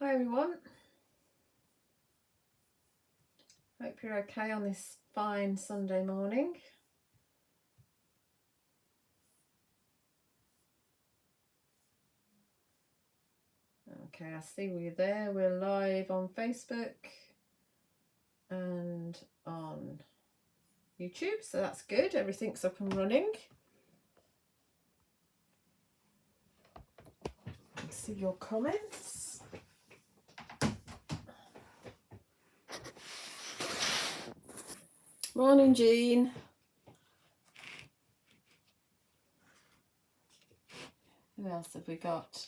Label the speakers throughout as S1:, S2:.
S1: Hi everyone, hope you're okay on this fine Sunday morning. Okay, I see we're there. We're live on Facebook and on YouTube, so that's good. Everything's up and running. Let's see your comments. Morning, Jean. Who else have we got?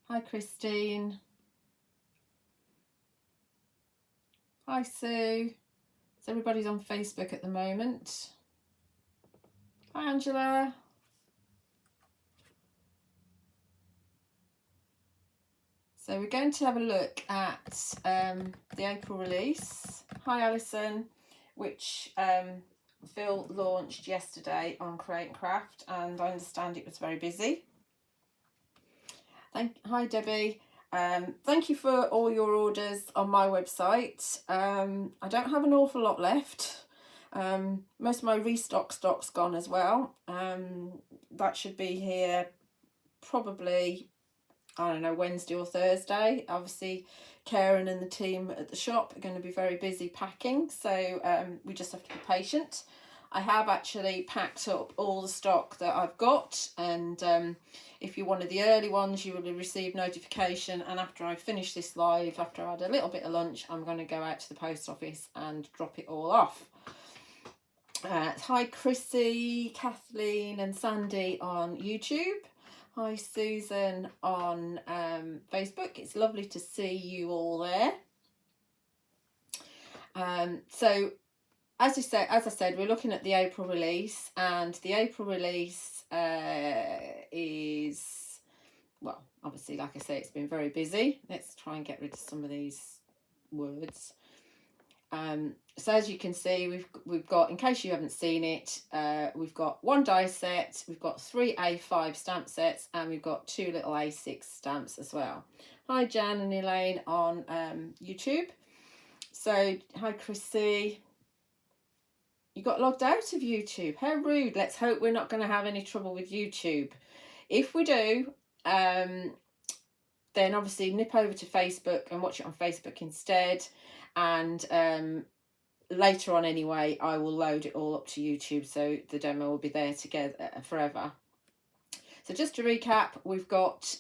S1: Hi, Christine. Hi, Sue. So everybody's on Facebook at the moment. Hi, Angela. So we're going to have a look at the April release. Hi, Alison, which Phil launched yesterday on Create and Craft, and I understand it was very busy. Hi, Debbie. Thank you for all your orders on my website. I don't have an awful lot left. Most of my restock stock's gone as well. That should be here probably, I don't know, Wednesday or Thursday. Obviously, Karen and the team at the shop are going to be very busy packing, so we just have to be patient. I have actually packed up all the stock that I've got, and if you're one of the early ones, you will receive notification. And after I finish this live, after I had a little bit of lunch, I'm going to go out to the post office and drop it all off. Hi, Chrissy, Kathleen and Sandy on YouTube. Hi, Susan on Facebook. It's lovely to see you all there. So as I said, we're looking at the April release, and the April release is, well, obviously, like I say, it's been very busy. Let's try and get rid of some of these words. So as you can see, we've got, in case you haven't seen it, we've got one die set, we've got 3 A5 stamp sets, and we've got 2 little A6 stamps as well. Hi, Jan and Elaine on YouTube. So hi, Chrissy. You got logged out of YouTube. How rude. Let's hope we're not going to have any trouble with YouTube. If we do, then obviously nip over to Facebook and watch it on Facebook instead. And later on anyway, I will load it all up to YouTube, so the demo will be there together forever. So just to recap, we've got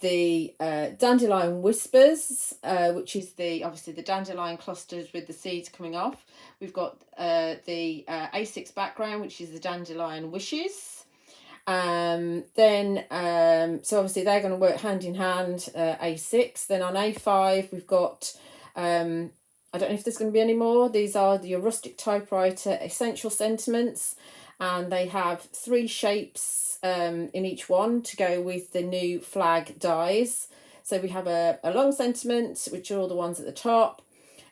S1: the Dandelion Whispers, which is obviously the dandelion clusters with the seeds coming off. We've got the A6 background, which is the Dandelion Wishes. So obviously they're going to work hand in hand, A6. Then on A5 we've got I don't know if there's going to be any more. These are your Rustic Typewriter Essential Sentiments, and they have 3 shapes in each one to go with the new flag dies. So we have a long sentiment, which are all the ones at the top.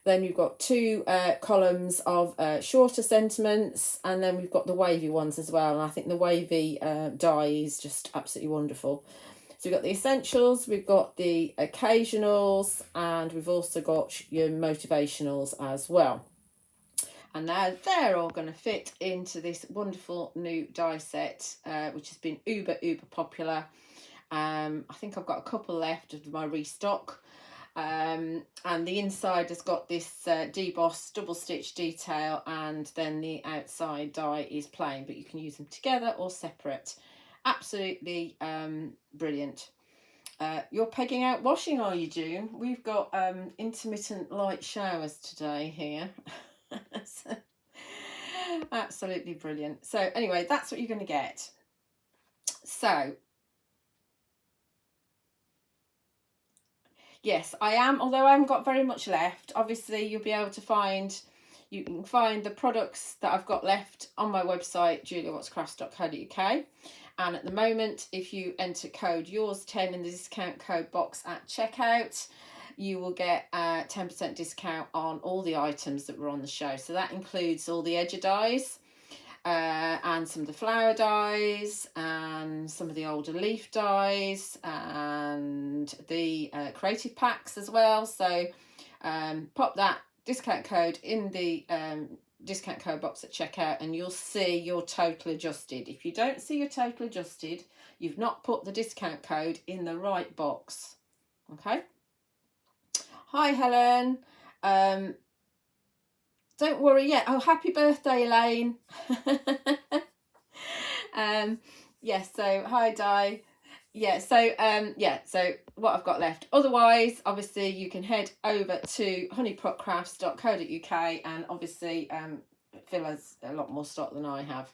S1: Then you've got 2 columns of shorter sentiments, and then we've got the wavy ones as well. And I think the wavy die is just absolutely wonderful. So we've got the essentials, we've got the occasionals, and we've also got your motivationals as well. And now they're all going to fit into this wonderful new die set, which has been uber popular. I think I've got a couple left of my restock. And the inside has got this debossed double stitch detail, and then the outside die is plain, but you can use them together or separate. Absolutely brilliant. You're pegging out washing, are you, June? We've got intermittent light showers today here. So, absolutely brilliant. So anyway, that's what you're going to get. So yes, I am, although I haven't got very much left. Obviously you can find the products that I've got left on my website, juliawattscrafts.co.uk. And at the moment, if you enter code yours10 in the discount code box at checkout, you will get a 10% discount on all the items that were on the show. So that includes all the edger dies. and some of the flower dies and some of the older leaf dies and the creative packs as well. So pop that discount code in the discount code box at checkout and you'll see your total adjusted. If you don't see your total adjusted, you've not put the discount code in the right box. Okay. Hi Helen. Don't worry yet. Oh, happy birthday, Elaine. Yeah, so hi Di. Yeah, so what I've got left. Otherwise, obviously you can head over to honeypotcrafts.co.uk and obviously Phil has a lot more stock than I have,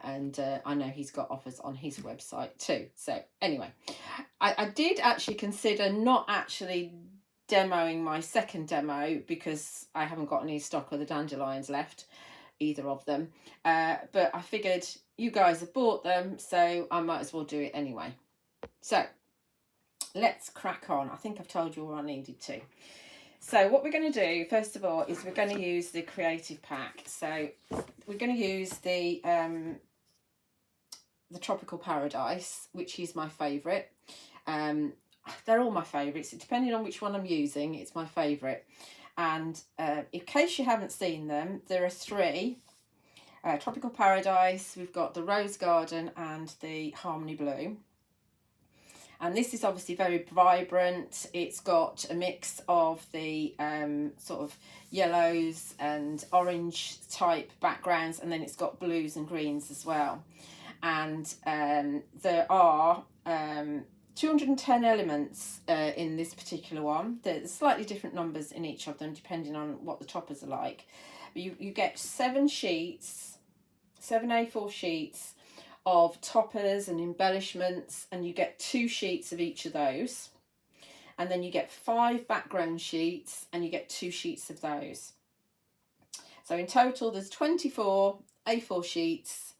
S1: and I know he's got offers on his website too. So anyway, I did actually consider not actually demoing my second demo because I haven't got any stock of the dandelions left, either of them, but I figured you guys have bought them, so I might as well do it anyway. So let's crack on. I think I've told you all I needed to. So what we're going to do first of all is we're going to use the creative pack. So we're going to use the Tropical Paradise, which is my favourite. They're all my favourites. Depending on which one I'm using, it's my favourite. And in case you haven't seen them, there are three. Tropical Paradise, we've got the Rose Garden and the Harmony Blue. And this is obviously very vibrant. It's got a mix of the sort of yellows and orange type backgrounds, and then it's got blues and greens as well. And there are 210 elements in this particular one. There's slightly different numbers in each of them depending on what the toppers are like. But you get 7 sheets, 7 A4 sheets of toppers and embellishments, and you get 2 sheets of each of those. And then you get 5 background sheets and you get 2 sheets of those. So in total there's 24 A4 sheets,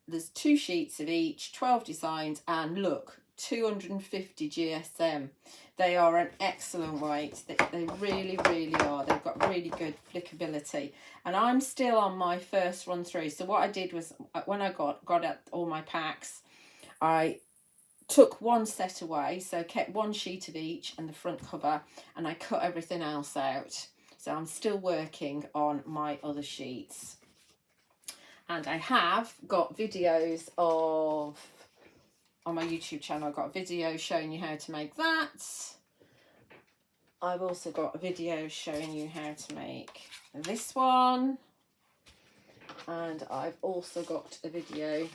S1: there's 2 sheets of each, 12 designs, and look, 250 GSM. They are an excellent weight. They really, really are. They've got really good flickability. And I'm still on my first run through. So what I did was, when I got at all my packs, I took one set away. So kept 1 sheet of each and the front cover, and I cut everything else out. So I'm still working on my other sheets. And I have got videos of... on my YouTube channel, I've got a video showing you how to make that. I've also got a video showing you how to make this one. And I've also got a video,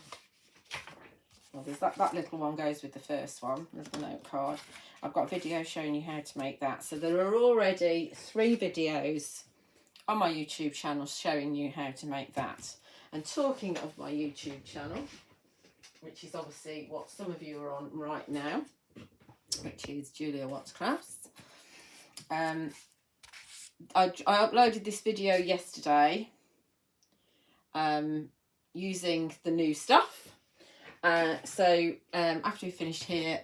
S1: well, there's that little one goes with the first one, there's the note card. I've got a video showing you how to make that. So there are already 3 videos on my YouTube channel showing you how to make that. And talking of my YouTube channel, which is obviously what some of you are on right now, which is Julia Watts Crafts. I uploaded this video yesterday using the new stuff. So after we finished here,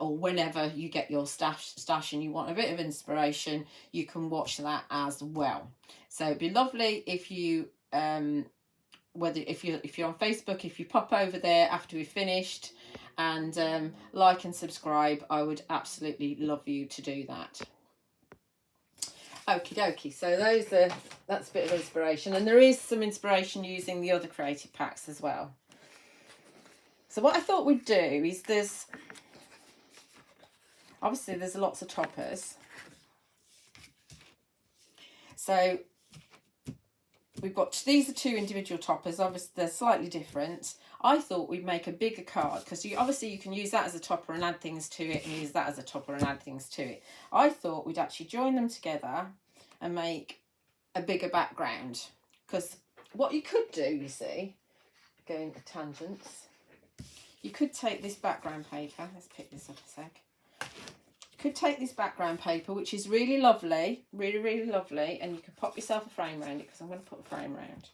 S1: or whenever you get your stash and you want a bit of inspiration, you can watch that as well. So it'd be lovely if you if you're on Facebook, if you pop over there after we've finished and like and subscribe, I would absolutely love you to do that. Okie dokie, so that's a bit of inspiration, and there is some inspiration using the other creative packs as well. So what I thought we'd do is there's lots of toppers. So we've got, these are 2 individual toppers, obviously they're slightly different. I thought we'd make a bigger card because obviously you can use that as a topper and add things to it, and use that as a topper and add things to it. I thought we'd actually join them together and make a bigger background, because what you could do, you see, going to tangents, you could take this background paper, let's pick this up a sec. You could take this background paper, which is really lovely, really, really lovely, and you could pop yourself a frame around it, because I'm going to put a frame around.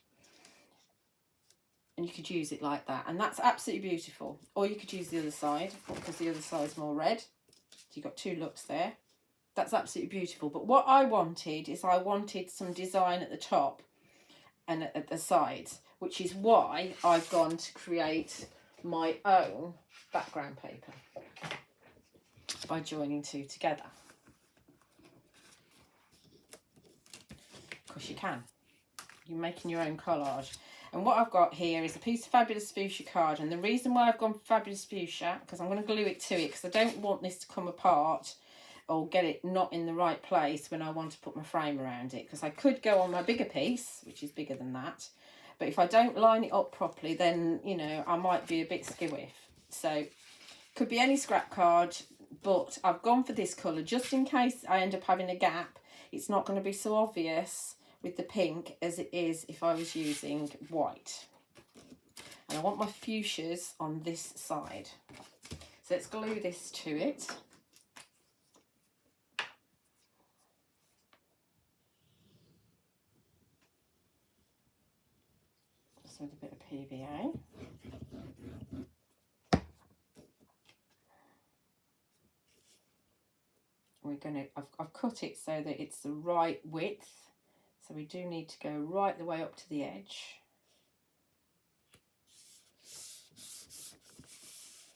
S1: And you could use it like that, and that's absolutely beautiful. Or you could use the other side, because the other side's more red. So you've got 2 looks there. That's absolutely beautiful. But what I wanted is I wanted some design at the top and at the sides, which is why I've gone to create my own background paper by joining two together. Because you can. You're making your own collage. And what I've got here is a piece of Fabulous Fuchsia card. And the reason why I've gone for Fabulous Fuchsia, because I'm going to glue it to it, because I don't want this to come apart or get it not in the right place when I want to put my frame around it. Because I could go on my bigger piece, which is bigger than that. But if I don't line it up properly, then, you know, I might be a bit skewiff. So, could be any scrap card, but I've gone for this colour just in case I end up having a gap. It's not going to be so obvious with the pink as it is if I was using white. And I want my fuchsias on this side. So let's glue this to it. Just with a bit of PVA. We're going to, I've cut it so that it's the right width. So we do need to go right the way up to the edge.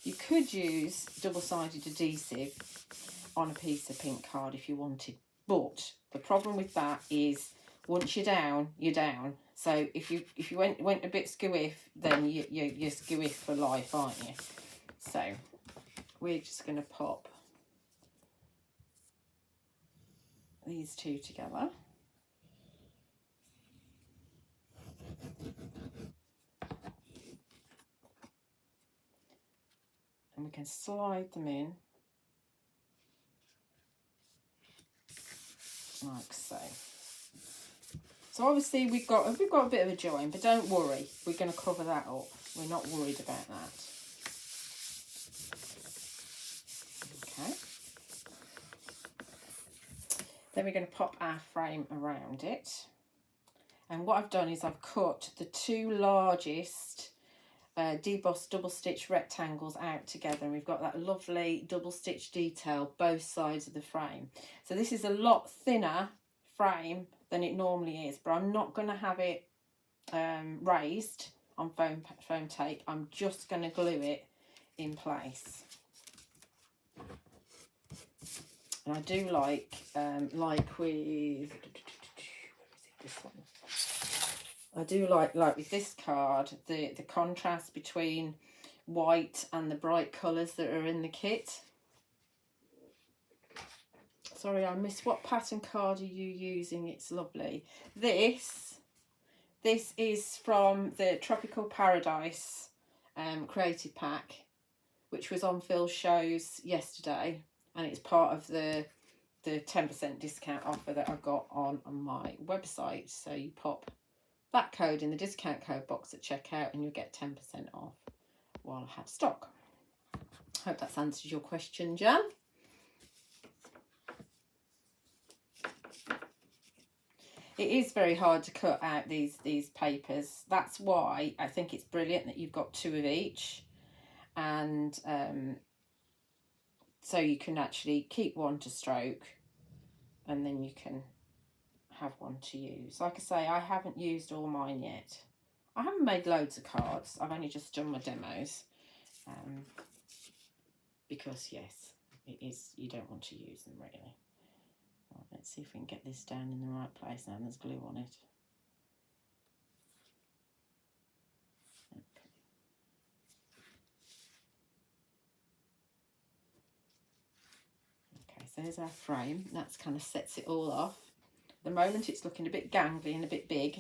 S1: You could use double-sided adhesive on a piece of pink card if you wanted, but the problem with that is once you're down, you're down. So if you went a bit skewiff, then you're skewiff for life, aren't you? So we're just going to pop these two together. And we can slide them in like so. So obviously we've got a bit of a join, but don't worry, we're going to cover that up. We're not worried about that. Okay. Then we're going to pop our frame around it. And what I've done is I've cut the two largest debossed double stitch rectangles out together, and we've got that lovely double stitch detail both sides of the frame. So this is a lot thinner frame than it normally is, but I'm not going to have it raised on foam tape. I'm just going to glue it in place. And I do like with this one. I do like with this card, the contrast between white and the bright colours that are in the kit. Sorry, I missed, what pattern card are you using? It's lovely. This is from the Tropical Paradise creative pack, which was on Phil's shows yesterday, and it's part of the 10% discount offer that I got on my website. So you pop that code in the discount code box at checkout and you'll get 10% off while I have stock. Hope that's answered your question, Jan. It is very hard to cut out these papers. That's why I think it's brilliant that you've got two of each, and so you can actually keep one to stroke and then you can have one to use. Like I say, I haven't used all mine yet. I haven't made loads of cards. I've only just done my demos because yes, it is, you don't want to use them really. Right, let's see if we can get this down in the right place now. There's glue on it. Okay, so there's our frame. That's kind of sets it all off. At the moment it's looking a bit gangly and a bit big,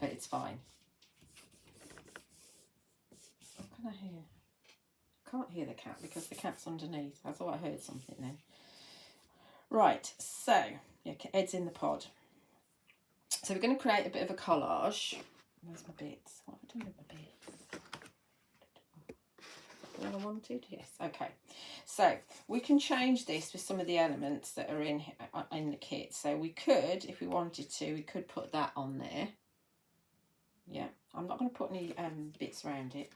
S1: but it's fine. What can I hear? I can't hear the cat because the cat's underneath. I thought I heard something then. Right, so yeah, Ed's in the pod. So we're going to create a bit of a collage. Where's my bits? What have I done with my bits? What I wanted? Yes, okay. So we can change this with some of the elements that are in the kit. So we could, if we wanted to, we could put that on there. Yeah, I'm not going to put any bits around it.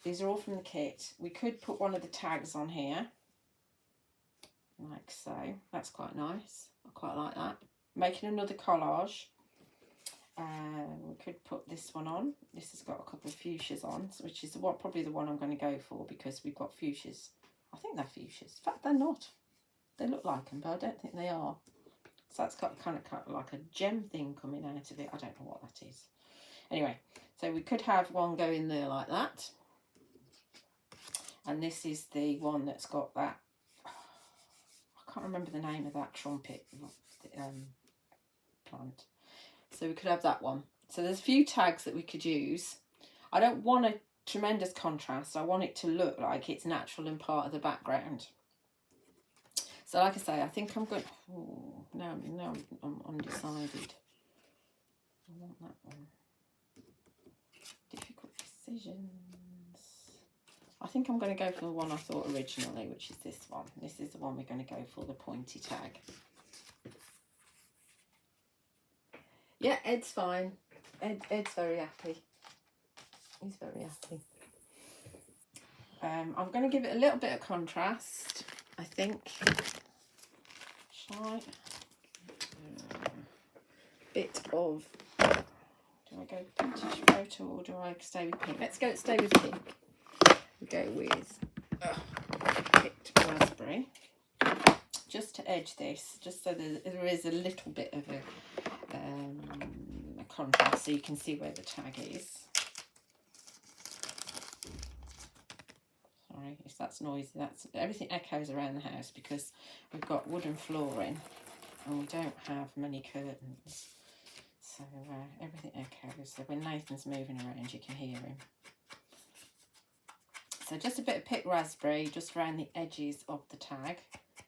S1: These are all from the kit. We could put one of the tags on here, like so. That's quite nice. I quite like that. Making another collage. We could put this one on. This has got a couple of fuchsias on, which is what probably the one I'm going to go for, because we've got fuchsias. I think they're fuchsias. In fact, they're not. They look like them, but I don't think they are. So that's got kind of like a gem thing coming out of it. I don't know what that is. Anyway, so we could have one go in there like that. And this is the one that's got that, I can't remember the name of that trumpet plant. So we could have that one. So there's a few tags that we could use. I don't want a tremendous contrast. I want it to look like it's natural and part of the background. So like I say, I think I'm going, oh, no, I'm undecided. I want that one. Difficult decisions. I think I'm going to go for the one I thought originally, which is this one. This is the one we're going to go for, the pointy tag. Yeah, Ed's fine. Ed's very happy. He's very happy. I'm going to give it a little bit of contrast, I think. Shall I? Bit of, do I go vintage photo or do I stay with pink? Let's stay with pink. We go with picked raspberry, just to edge this, just so there is a little bit of a contrast, so you can see where the tag is. Sorry if that's noisy. That's everything echoes around the house because we've got wooden flooring and we don't have many curtains, so everything echoes. So when Nathan's moving around, you can hear him. So just a bit of picked raspberry just around the edges of the tag,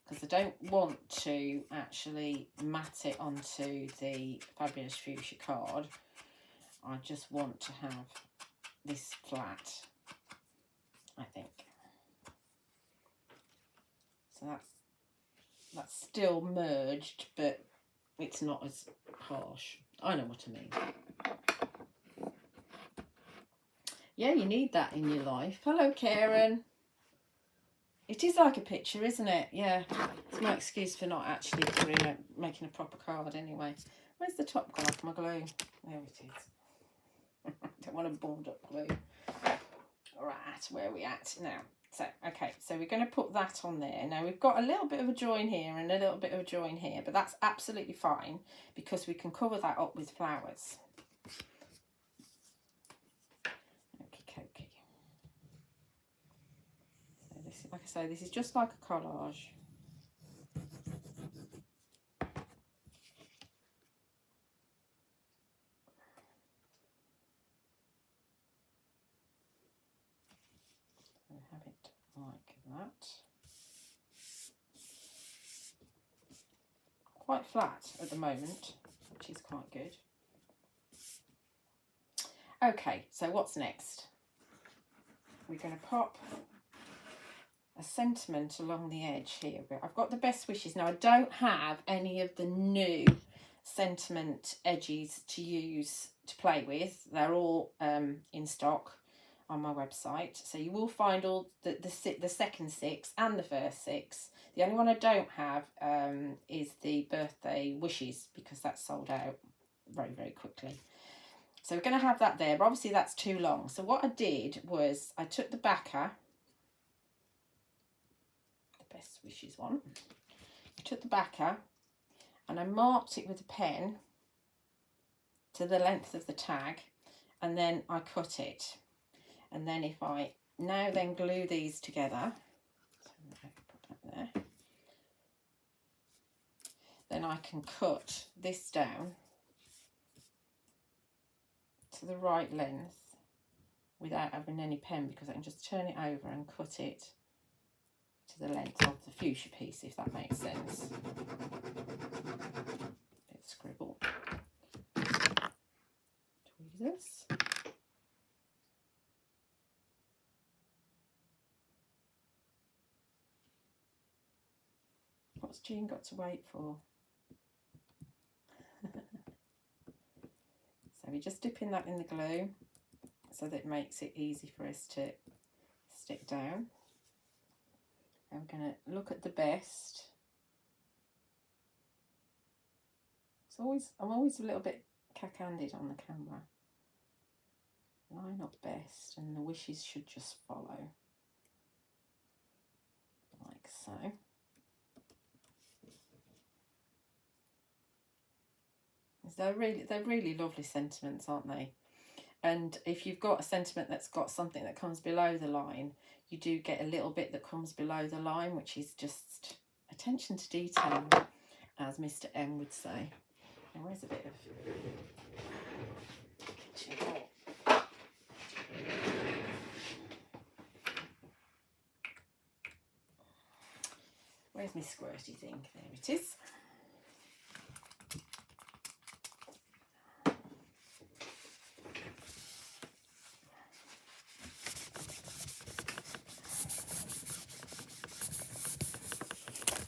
S1: because I don't want to actually mat it onto the Fabulous Fuchsia card. I just want to have this flat, I think. So that's still merged, but it's not as harsh. I know what I mean. Yeah, you need that in your life. Hello, Karen. It is like a picture, isn't it? Yeah, it's my excuse for not actually making a proper card anyway. Where's the top gone off my glue? There it is. Don't want to bond up glue. Right, where are we at now? So, okay, so we're going to put that on there. Now, we've got a little bit of a join here and a little bit of a join here, but that's absolutely fine because we can cover that up with flowers. Okay. So this is, like I say, this is just like a collage. So have it like that. Quite flat at the moment, which is quite good. Okay, so what's next? We're going to pop a sentiment along the edge here. I've got the best wishes. Now, I don't have any of the new sentiment edges to use to play with. They're all in stock on my website. So you will find all the second 6 and the first 6. The only one I don't have is the birthday wishes, because that's sold out very, very quickly. So we're going to have that there, but obviously that's too long. So what I did was I took the backer, the best wishes one, I took the backer and I marked it with a pen to the length of the tag, and then I cut it. And then if I now then glue these together, so put that there, then I can cut this down to the right length without having any pen, because I can just turn it over and cut it to the length of the fuchsia piece, if that makes sense. Bit of scribble. Tweezers. What's Jean got to wait for? So we're just dipping that in the glue so that it makes it easy for us to stick down. And we're going to look at the best. I'm always a little bit I candid on the camera. Line up best, and the wishes should just follow. Like so. They're really lovely sentiments, aren't they? And if you've got a sentiment that's got something that comes below the line, you do get a little bit that comes below the line, which is just attention to detail, as Mr. M would say. And where's a bit of kitchen roll? Where's my squirty thing? There it is.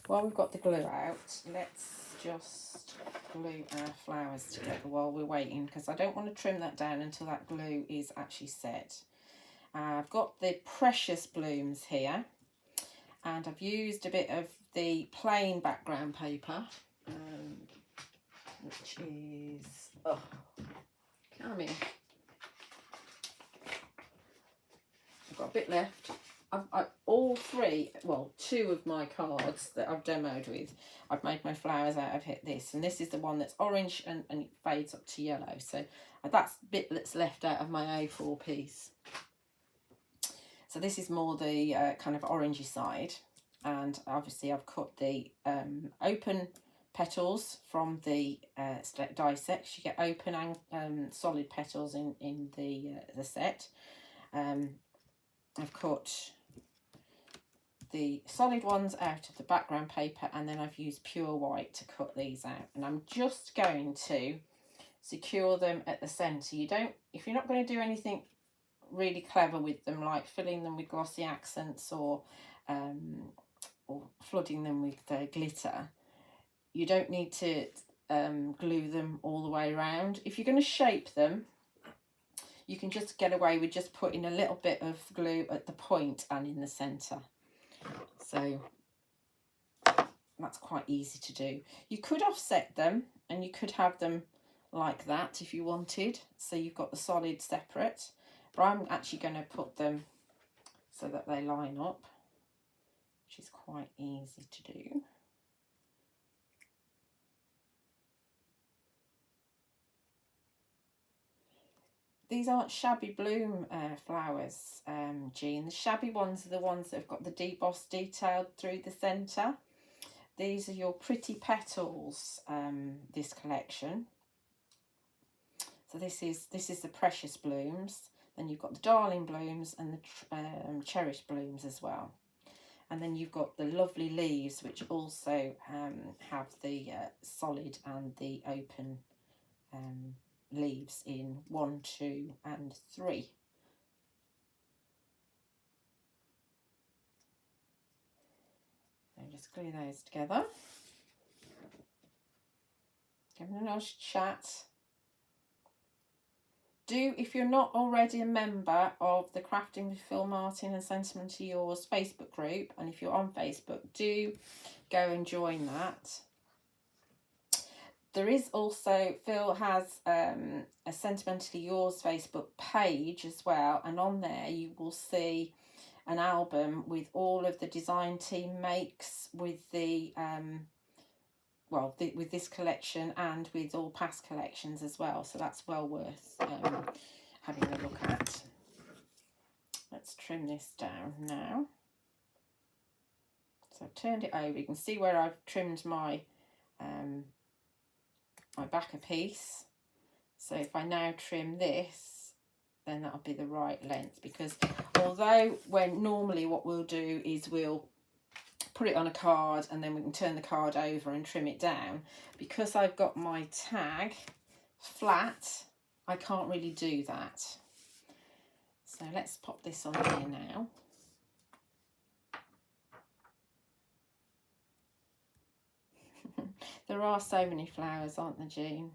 S1: While we've got the glue out, let's just glue our flowers together while we're waiting, because I don't want to trim that down until that glue is actually set. I've got the Precious Blooms here, and I've used a bit of the plain background paper, which is, oh, come in. I've got a bit left. All three, well, two of my cards that I've demoed with, I've made my flowers out of this, and this is the one that's orange and it fades up to yellow. So that's the bit that's left out of my A4 piece. So this is more the kind of orangey side, and obviously I've cut the open petals from the die set. You get open and solid petals in the set. I've cut the solid ones out of the background paper, and then I've used pure white to cut these out, and I'm just going to secure them at the centre. If you're not going to do anything really clever with them, like filling them with glossy accents or flooding them with glitter, you don't need to glue them all the way around. If you're going to shape them, you can just get away with just putting a little bit of glue at the point and in the centre. So that's quite easy to do. You could offset them, and you could have them like that if you wanted, so you've got the solid separate, but I'm actually going to put them so that they line up, which is quite easy to do. These aren't shabby bloom flowers, Jean. The shabby ones are the ones that have got the debossed detailed through the centre. These are your pretty petals, this collection. So this is the Precious Blooms. Then you've got the Darling Blooms and the Cherished Blooms as well. And then you've got the lovely leaves, which also have the solid and the open leaves in 1, 2 and 3. So just glue those together. Give them a nice chat. If you're not already a member of the Crafting with Phil Martin and Sentimentally Yours Facebook group, and if you're on Facebook, do go and join that. There is also, Phil has a Sentimentally Yours Facebook page as well, and on there you will see an album with all of the design team makes with the with this collection and with all past collections as well, so that's well worth having a look at. Let's trim this down now. So I've turned it over. You can see where I've trimmed my my backer piece. So if I now trim this, then that'll be the right length, because although normally what we'll do is we'll put it on a card and then we can turn the card over and trim it down, because I've got my tag flat, I can't really do that. So let's pop this on here now. There are so many flowers, aren't there, Jean?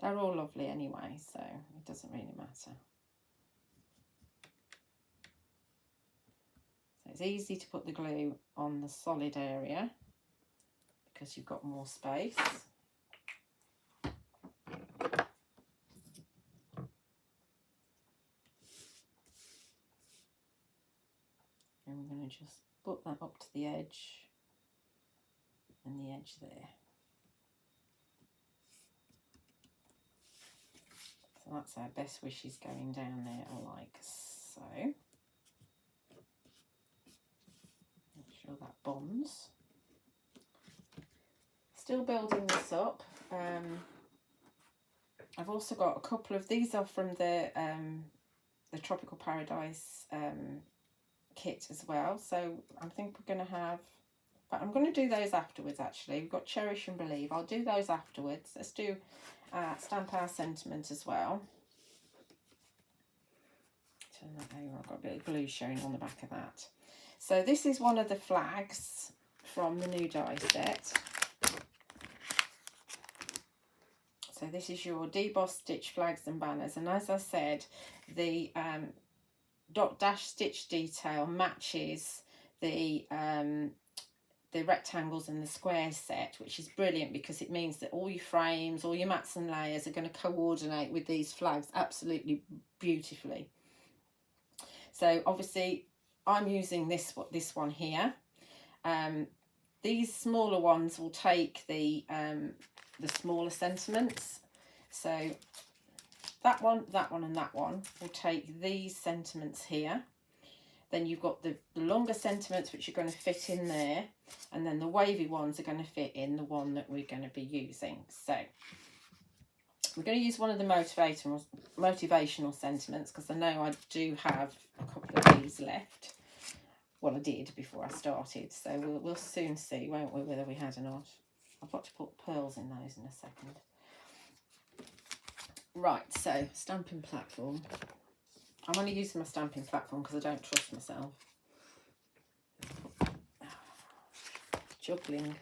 S1: They're all lovely anyway, so it doesn't really matter. So it's easy to put the glue on the solid area because you've got more space. just put that up to the edge and the edge there. So that's our best wishes going down there, like so. Make sure that bonds. Still building this up. I've also got a couple of these are from the Tropical Paradise kit as well. So I think we're going to have, but I'm going to do those afterwards actually. We've got Cherish and Believe. I'll do those afterwards. Let's do Stamp Our Sentiment as well. Turn that over. I've got a bit of glue showing on the back of that. So this is one of the flags from the new die set. So this is your debossed stitch flags and banners, and as I said, the dot dash stitch detail matches the rectangles and the squares set, which is brilliant because it means that all your frames, all your mats and layers are going to coordinate with these flags absolutely beautifully. So obviously I'm using this one here. These smaller ones will take the smaller sentiments. So that one, and that one will take these sentiments here. Then you've got the longer sentiments which are going to fit in there, and then the wavy ones are going to fit in the one that we're going to be using. So we're going to use one of the motivational sentiments because I know I do have a couple of these left. Well, I did before I started, so we'll soon see, won't we, whether we had or not. I've got to put pearls in those in a second. Right, so stamping platform. I'm only using my stamping platform because I don't trust myself. Juggling.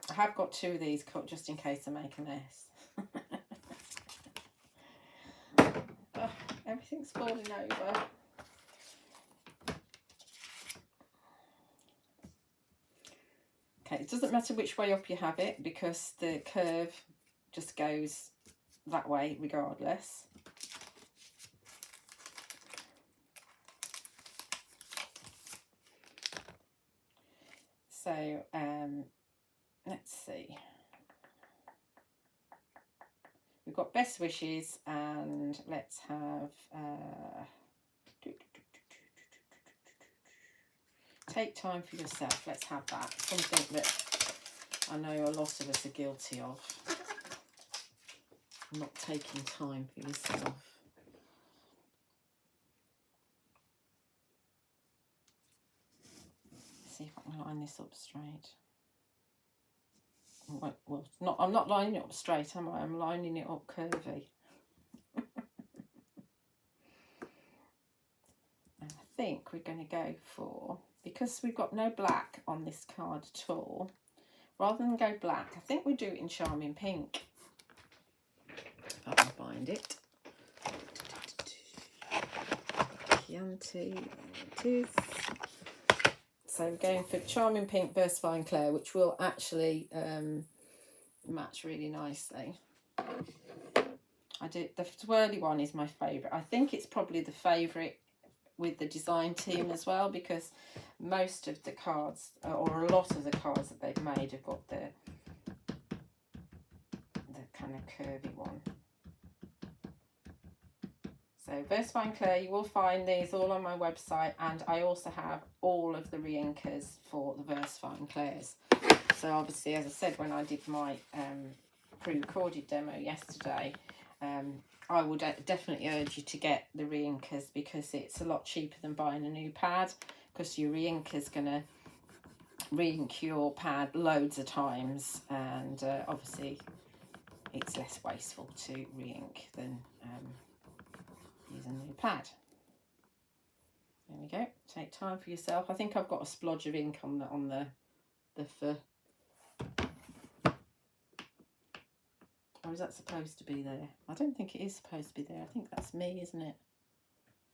S1: I have got two of these cut just in case I make a mess. Oh, everything's falling over. Okay, it doesn't matter which way up you have it because the curve just goes that way regardless. So let's see. We've got best wishes, and let's have take time for yourself. Let's have that. Something that I know a lot of us are guilty of. Not taking time for yourself. Let's see if I can line this up straight. Well, I'm not lining it up straight, am I? I'm lining it up curvy. And I think we're going to go for, because we've got no black on this card at all, rather than go black, I think we do it in Charming Pink. If I can find it. Chianti, there it is. So we're going for Charming Pink Versafine Clair, which will actually match really nicely. The swirly one is my favourite. I think it's probably the favourite with the design team as well, because most of the cards, or a lot of the cards that they've made, have got the kind of curvy one. So Versafine Clair, you will find these all on my website, and I also have all of the re-inkers for the Versafine Clairs. So obviously, as I said when I did my pre-recorded demo yesterday, I would definitely urge you to get the re-inkers because it's a lot cheaper than buying a new pad, because your re-inker's going to re-ink your pad loads of times, and obviously it's less wasteful to re-ink than use a new pad. There we go. Take time for yourself. I think I've got a splodge of ink on the fur. Or is that supposed to be there? I don't think it is supposed to be there. I think that's me, isn't it?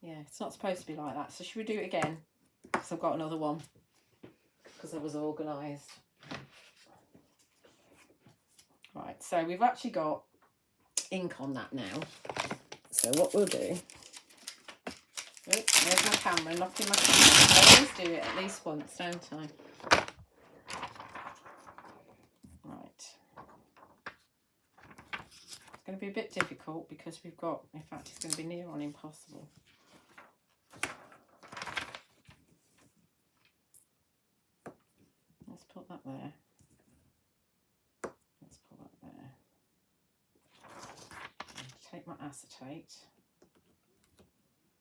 S1: Yeah, it's not supposed to be like that. So should we do it again? Because I've got another one. Because I was organised. Right, so we've actually got ink on that now. So what we'll do Oops, there's my camera, knocking my camera. I always do it at least once, don't I? Right. It's going to be a bit difficult because we've got, in fact, it's going to be near on impossible. Let's put that there. Let's put that there. Take my acetate.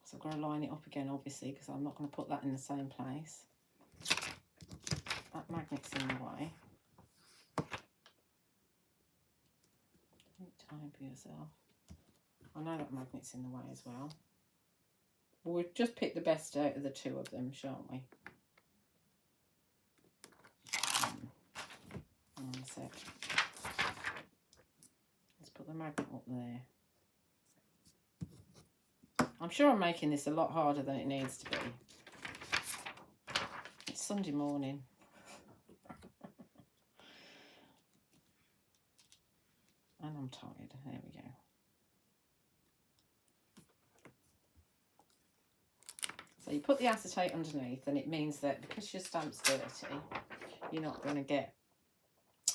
S1: So I've got to line it up again, obviously, because I'm not going to put that in the same place. That magnet's in the way. Time for yourself. I know that magnet's in the way as well. We'll just pick the best out of the two of them, shan't we? One sec. Let's put the magnet up there. I'm sure I'm making this a lot harder than it needs to be. It's Sunday morning. And I'm tired. There we go. So you put the acetate underneath, and it means that because your stamp's dirty, you're not going to get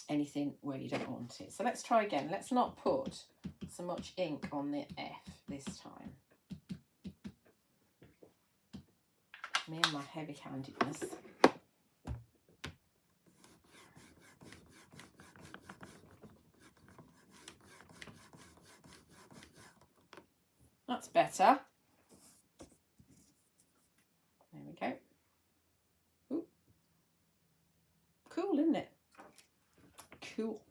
S1: anything where you don't want it. So let's try again. Let's not put so much ink on the F this time. Me and my heavy-handedness. That's better. There we go. Ooh. Cool, isn't it? Cool.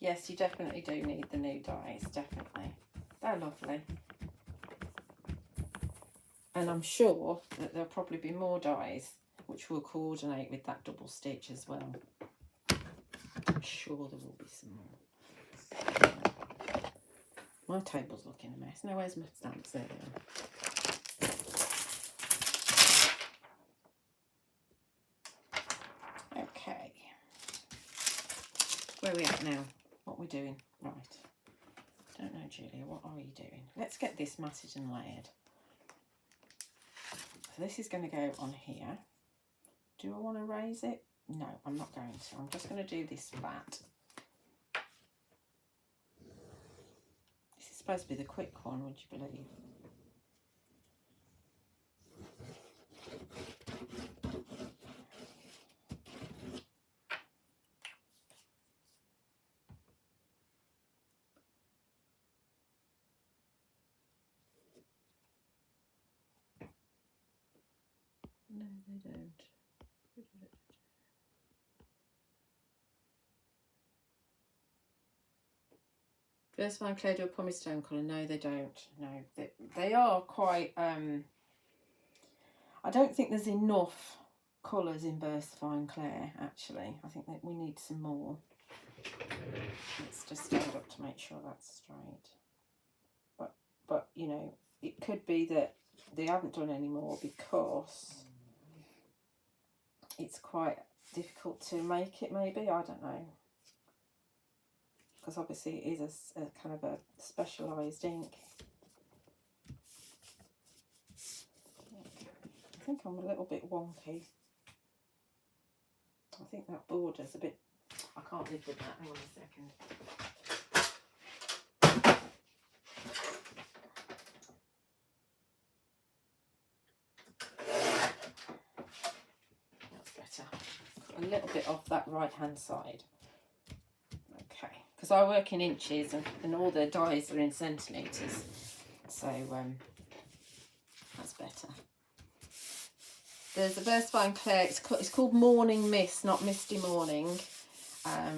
S1: Yes, you definitely do need the new dies, definitely. They're lovely. And I'm sure that there'll probably be more dies which will coordinate with that double stitch as well. I'm sure there will be some more. My table's looking a mess. No, where's my stamps? There they are. Okay. Where are we at now? What are we doing? Right. Don't know, Julia. What are you doing? Let's get this matted and layered. So this is going to go on here. Do I want to raise it? No, I'm not going to. I'm just going to do this flat. This is supposed to be the quick one, would you believe? No, they don't. First one, Claire, do a pumice stone colour. No, they don't. No, they are quite... I don't think there's enough colours in Versafine Claire, actually. I think that we need some more. Let's just stand up to make sure that's straight. But you know, it could be that they haven't done any more because it's quite difficult to make it, maybe. I don't know. Because obviously it is a kind of a specialised ink. I think I'm a little bit wonky. I think that border's a bit... I can't live with that. Hang on a second. That's better. Cut a little bit off that right-hand side. Okay. Because I work in inches and all the dies are in centimetres. So that's better. There's a Versafine Claire, it's called Morning Mist, not Misty Morning,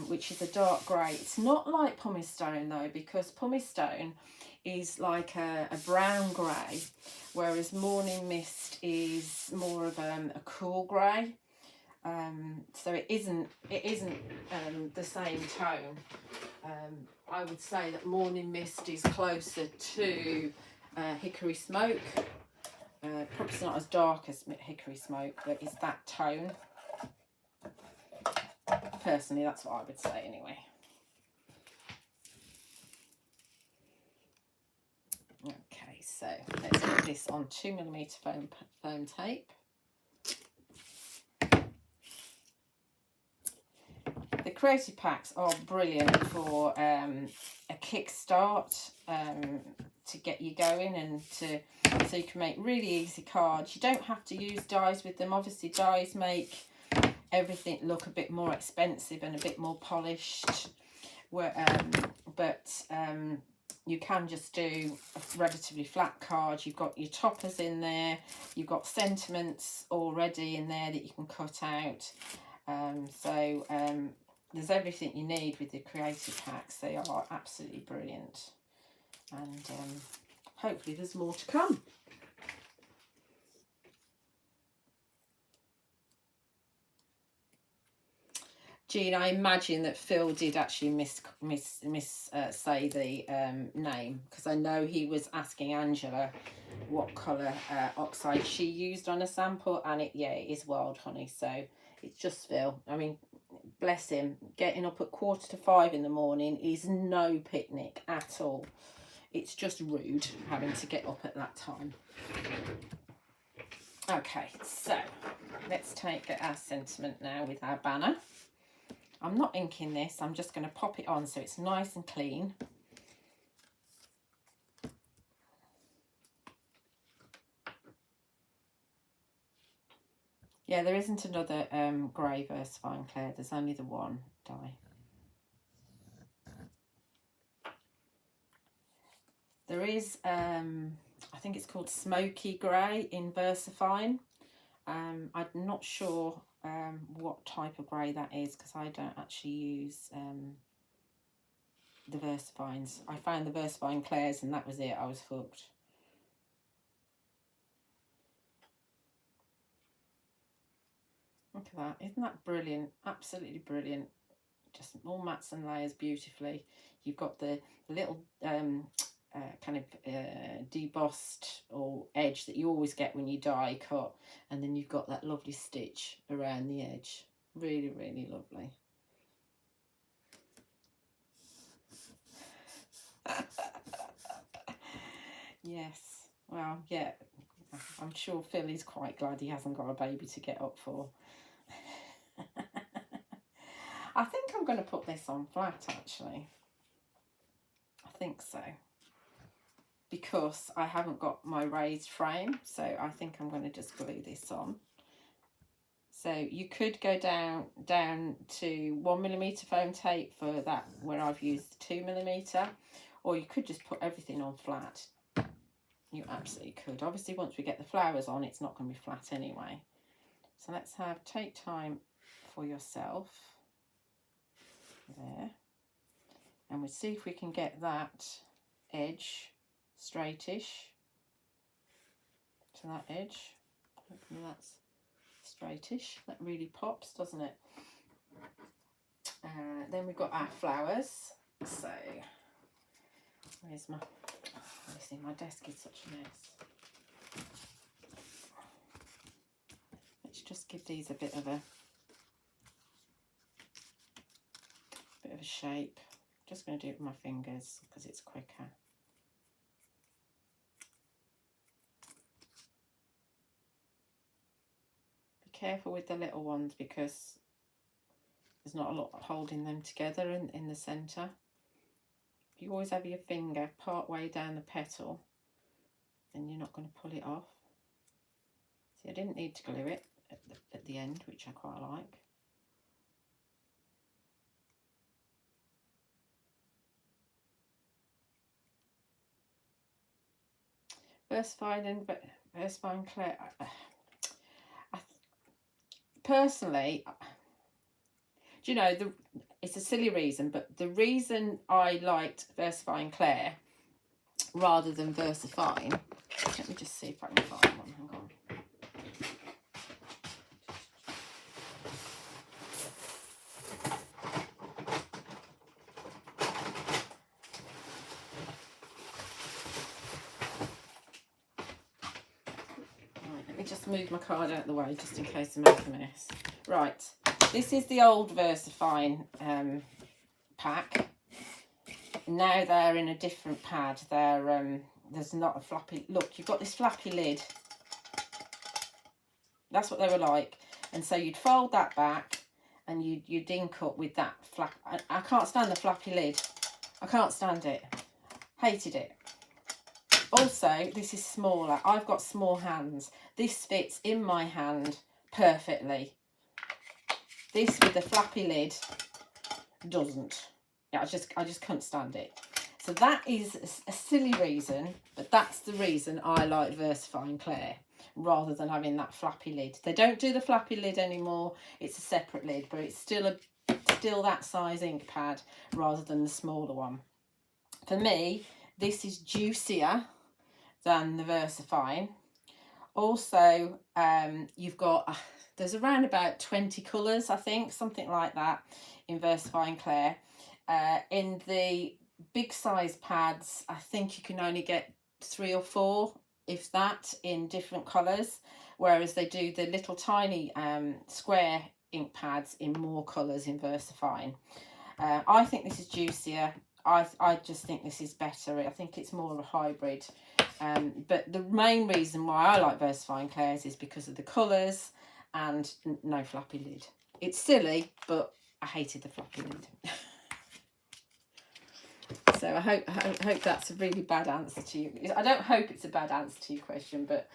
S1: which is a dark grey. It's not like pumice stone though, because pumice stone is like a brown grey, whereas Morning Mist is more of a cool grey. So it isn't the same tone. I would say that Morning Mist is closer to Hickory Smoke. Probably not as dark as Hickory Smoke, but it's that tone. Personally, that's what I would say anyway. Okay, so let's put this on 2mm foam tape. The creative packs are brilliant for a kickstart, to get you going, and so you can make really easy cards. You don't have to use dies with them. Obviously, dies make everything look a bit more expensive and a bit more polished. But you can just do a relatively flat card. You've got your toppers in there. You've got sentiments already in there that you can cut out. There's everything you need with the creative packs. They are absolutely brilliant. And hopefully there's more to come. Jean, I imagine that Phil did actually say the name, because I know he was asking Angela what colour oxide she used on a sample, and it is Wild Honey, so it's just Phil. I mean, bless him, getting up at 4:45 in the morning is no picnic at all. It's just rude having to get up at that time. Okay, so let's get our sentiment now with our banner. I'm not inking this, I'm just going to pop it on so it's nice and clean. Yeah, there isn't another grey Versafine Claire, there's only the one die. There is, I think it's called Smoky Grey in Versafine. I'm not sure what type of grey that is, because I don't actually use the Versafines. I found the Versafine Clairs and that was it, I was hooked. Look at that, isn't that brilliant? Absolutely brilliant. Just all mats and layers beautifully. You've got the little kind of debossed or edge that you always get when you die cut, and then you've got that lovely stitch around the edge. Really, really lovely. Yes, well, yeah, I'm sure Phil is quite glad he hasn't got a baby to get up for. I think I'm going to put this on flat, actually. I think so, because I haven't got my raised frame, so I think I'm going to just glue this on. So you could go down to 1mm foam tape for that where I've used 2mm, or you could just put everything on flat. You absolutely could. Obviously, once we get the flowers on, it's not going to be flat anyway. So let's take time for yourself there, and we'll see if we can get that edge straightish to that edge. Hopefully that's straightish. That really pops, doesn't it? Then we've got our flowers. So where's my, honestly, my desk is such a mess. Let's just give these a bit of a shape. Just going to do it with my fingers because it's quicker. Be careful with the little ones because there's not a lot holding them together in the centre. You always have your finger part way down the petal, then you're not going to pull it off. See, I didn't need to glue it at the end, which I quite like. Versafine Claire. Personally, do you know, it's a silly reason, but the reason I liked Versafine Claire rather than Versafine, let me just see if I can find one, hang on. Let me just move my card out of the way just in case I make a mess. Right, this is the old VersaFine pack. Now they're in a different pad. There's not a flappy... Look, you've got this flappy lid. That's what they were like. And so you'd fold that back and you'd ink up with that flap. I can't stand the flappy lid. I can't stand it. Hated it. Also, this is smaller. I've got small hands. This fits in my hand perfectly. This with the flappy lid doesn't. Yeah, I just couldn't stand it. So that is a silly reason, but that's the reason I like VersaFine Claire rather than having that flappy lid. They don't do the flappy lid anymore. It's a separate lid, but it's still that size ink pad rather than the smaller one. For me, this is juicier than the VersaFine. Also, you've got, there's around about 20 colours, I think, something like that, in VersaFine Claire. In the big size pads, I think you can only get 3 or 4, if that, in different colours, whereas they do the little tiny square ink pads in more colours in VersaFine. I think this is juicier. I just think this is better. I think it's more of a hybrid. But the main reason why I like VersaFine Claire's is because of the colours and no flappy lid. It's silly, but I hated the flappy lid. So I hope that's a really bad answer to you. I don't hope it's a bad answer to your question, but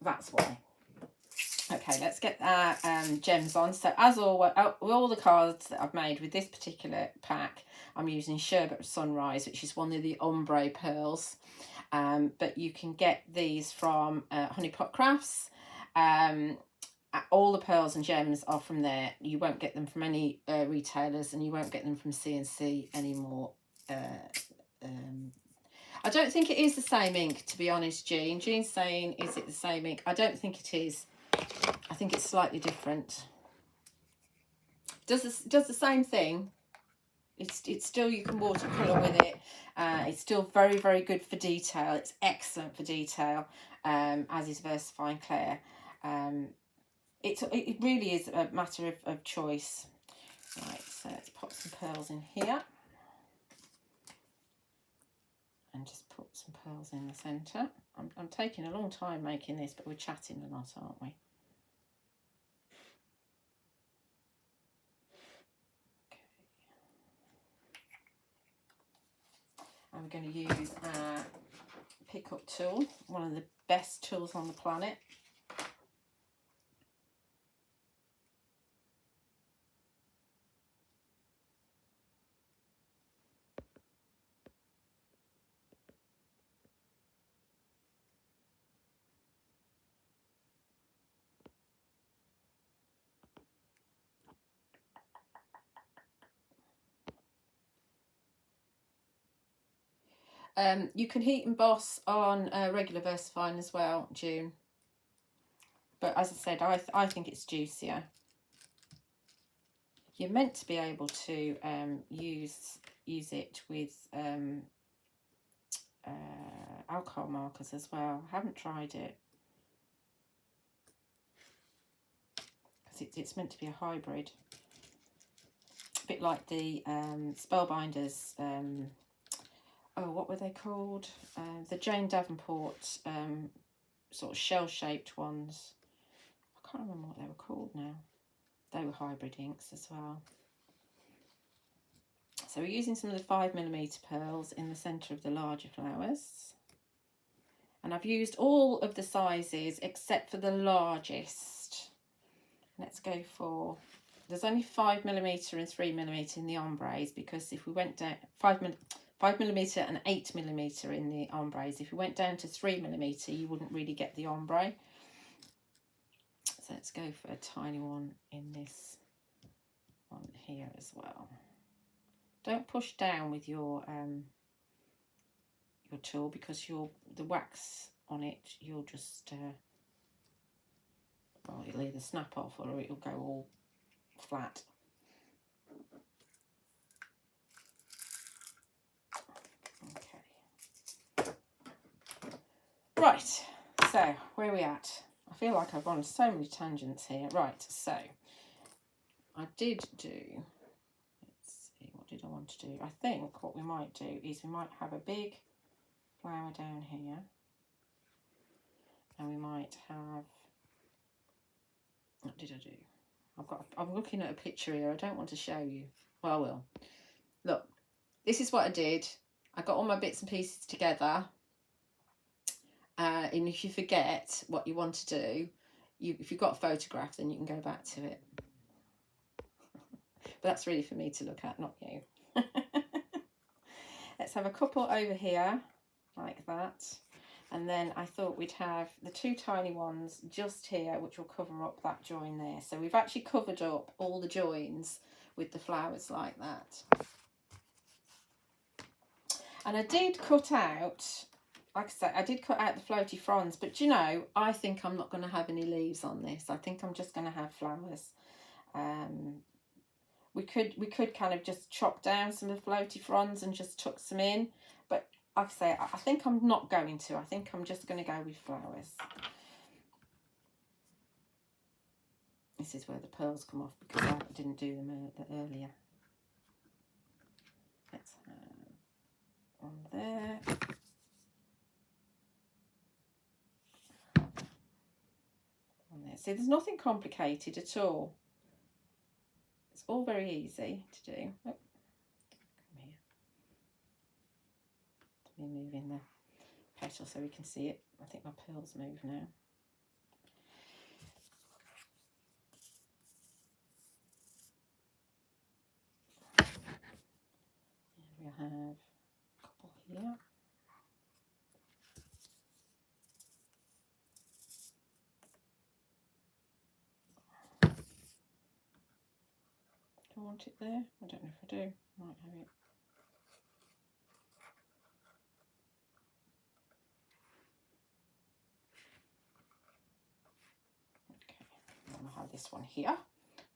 S1: that's why. Okay, let's get our gems on. So as always, all the cards that I've made with this particular pack, I'm using Sherbet Sunrise, which is one of the ombre pearls. But you can get these from Honeypot Crafts. All the pearls and gems are from there. You won't get them from any retailers, and you won't get them from C&C anymore. I don't think it is the same ink, to be honest, Jean. Jean's saying, is it the same ink? I don't think it is. I think it's slightly different. Does the same thing. It's still, you can watercolour with it. It's still very, very good for detail. It's excellent for detail, as is VersaFine Claire. It really is a matter of choice. Right, so let's pop some pearls in here. And just put some pearls in the centre. I'm taking a long time making this, but we're chatting a lot, aren't we? Okay. And we're going to use our pickup tool, one of the best tools on the planet. You can heat emboss on regular VersaFine as well, June. But as I said, I think it's juicier. You're meant to be able to use it with alcohol markers as well. I haven't tried it. Because it's meant to be a hybrid. A bit like the Spellbinders... oh, what were they called? The Jane Davenport sort of shell-shaped ones. I can't remember what they were called now. They were hybrid inks as well. So we're using some of the 5mm pearls in the centre of the larger flowers. And I've used all of the sizes except for the largest. Let's go for... There's only 5mm and 3mm in the ombres, because if we went down... 5mm and 8mm in the ombres. If you went down to 3mm, you wouldn't really get the ombre. So let's go for a tiny one in this one here as well. Don't push down with your tool, because the wax on it, you'll just well, it'll either snap off or it'll go all flat. Okay. Right, so where are we at? I feel like I've gone so many tangents here. Right, so I did do, let's see, what did I want to do? I think what we might do is we might have a big flower down here, and we might have, what did I do? I'm looking at a picture here. I don't want to show you. Well, I will. Look, this is what I did. I got all my bits and pieces together. And if you forget what you want to do, if you've got a photograph, then you can go back to it. But that's really for me to look at, not you. Let's have a couple over here, like that. And then I thought we'd have the two tiny ones just here, which will cover up that join there. So we've actually covered up all the joins with the flowers like that. And I did cut out, like I said, I did cut out the floaty fronds, but you know, I think I'm not going to have any leaves on this. I think I'm just going to have flowers. We could kind of just chop down some of the floaty fronds and just tuck some in, but like I say, I think I'm not going to. I think I'm just going to go with flowers. This is where the pearls come off because I didn't do them earlier. Let's have one there. One there. See, there's nothing complicated at all. It's all very easy to do. Oh, come here. Let me move in the petal so we can see it. I think my pearls move now. And we'll have a couple here. Do I want it there? I don't know if I do. Might have it. I'll have this one here.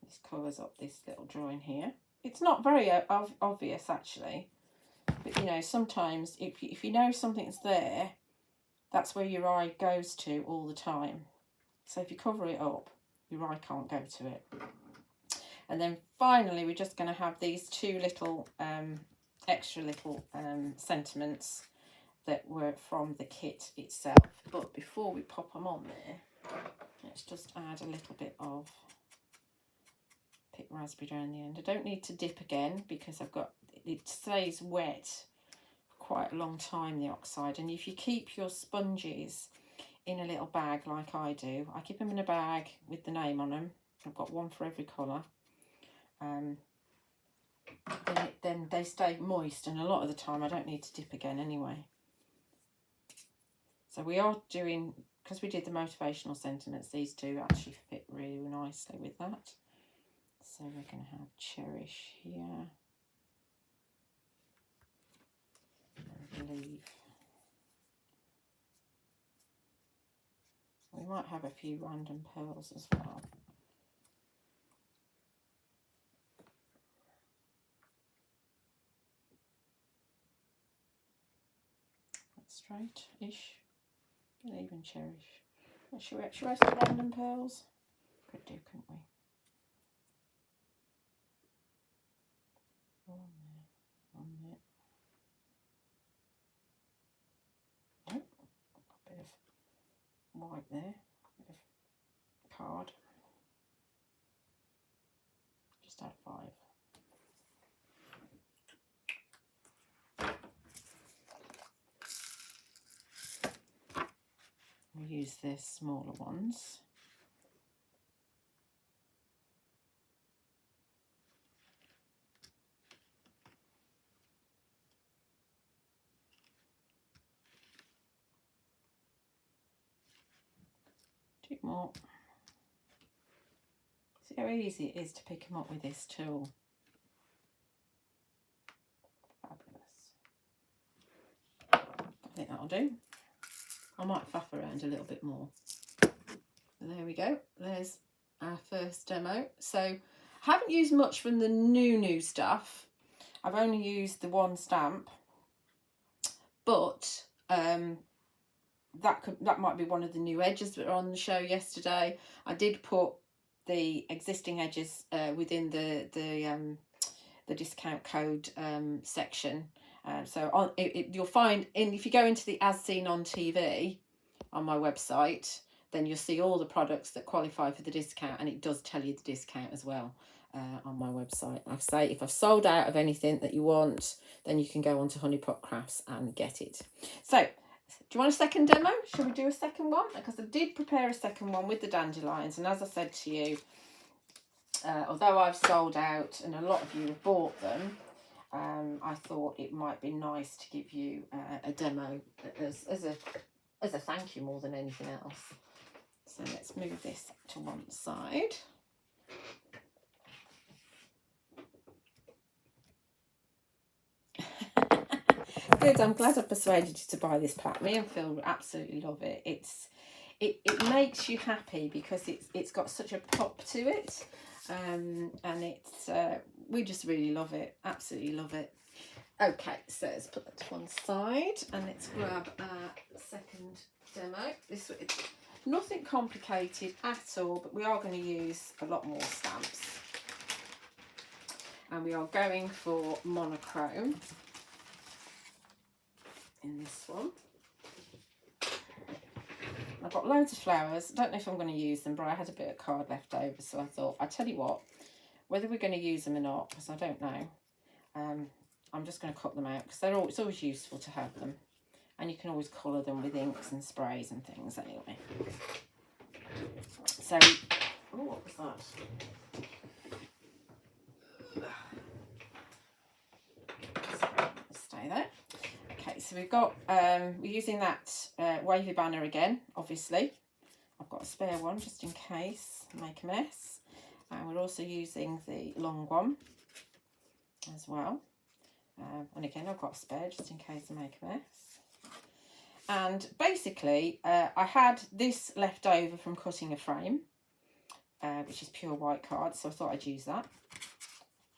S1: This covers up this little drawing here. It's not very obvious actually, but you know, sometimes if you know something's there, that's where your eye goes to all the time. So if you cover it up, your eye can't go to it. And then finally, we're just going to have these two little extra little sentiments that were from the kit itself. But before we pop them on there, let's just add a little bit of pick raspberry down the end. I don't need to dip again because it stays wet for quite a long time, the oxide. And if you keep your sponges in a little bag like I do, I keep them in a bag with the name on them. I've got one for every colour. Then they stay moist, and a lot of the time I don't need to dip again anyway. So we are doing, because we did the motivational sentiments, these two actually fit really nicely with that. So we're going to have cherish here, and believe. We might have a few random pearls as well. Straight-ish, believe and cherish. Should we have some random pearls? Could do, couldn't we? One there, one there. Oh, a bit of white there, a bit of card. Just add 5. We'll use the smaller ones. Two more. See how easy it is to pick them up with this tool. Fabulous. I think that'll do. I might faff around a little bit more. There we go. There's our first demo. So I haven't used much from the new stuff. I've only used the one stamp. But that might be one of the new edges that were on the show yesterday. I did put the existing edges within the discount code section. So you'll find, if you go into the As Seen on TV on my website, then you'll see all the products that qualify for the discount, and it does tell you the discount as well on my website. Like I say, if I've sold out of anything that you want, then you can go on to Honeypot Crafts and get it. So, do you want a second demo? Shall we do a second one? Because I did prepare a second one with the dandelions, and as I said to you, although I've sold out and a lot of you have bought them, I thought it might be nice to give you a demo as a thank you more than anything else. So let's move this to one side. Good, I'm glad I persuaded you to buy this pack. Me and Phil absolutely love it. It makes you happy because it's got such a pop to it, and it's we just really love it, absolutely love it. Okay, so let's put that to one side and let's grab our second demo. This is nothing complicated at all, but we are going to use a lot more stamps, and we are going for monochrome in this one. I've got loads of flowers. I don't know if I'm going to use them, but I had a bit of card left over, so I thought, I tell you what, whether we're going to use them or not, because I don't know, I'm just going to cut them out, because it's always useful to have them, and you can always colour them with inks and sprays and things anyway. So, oh, what was that? Stay there. Okay, so we've got, we're using that wavy banner again, obviously. I've got a spare one just in case I make a mess. And we're also using the long one as well. And again, I've got a spare just in case I make a mess. And basically, I had this left over from cutting a frame, which is pure white card, so I thought I'd use that.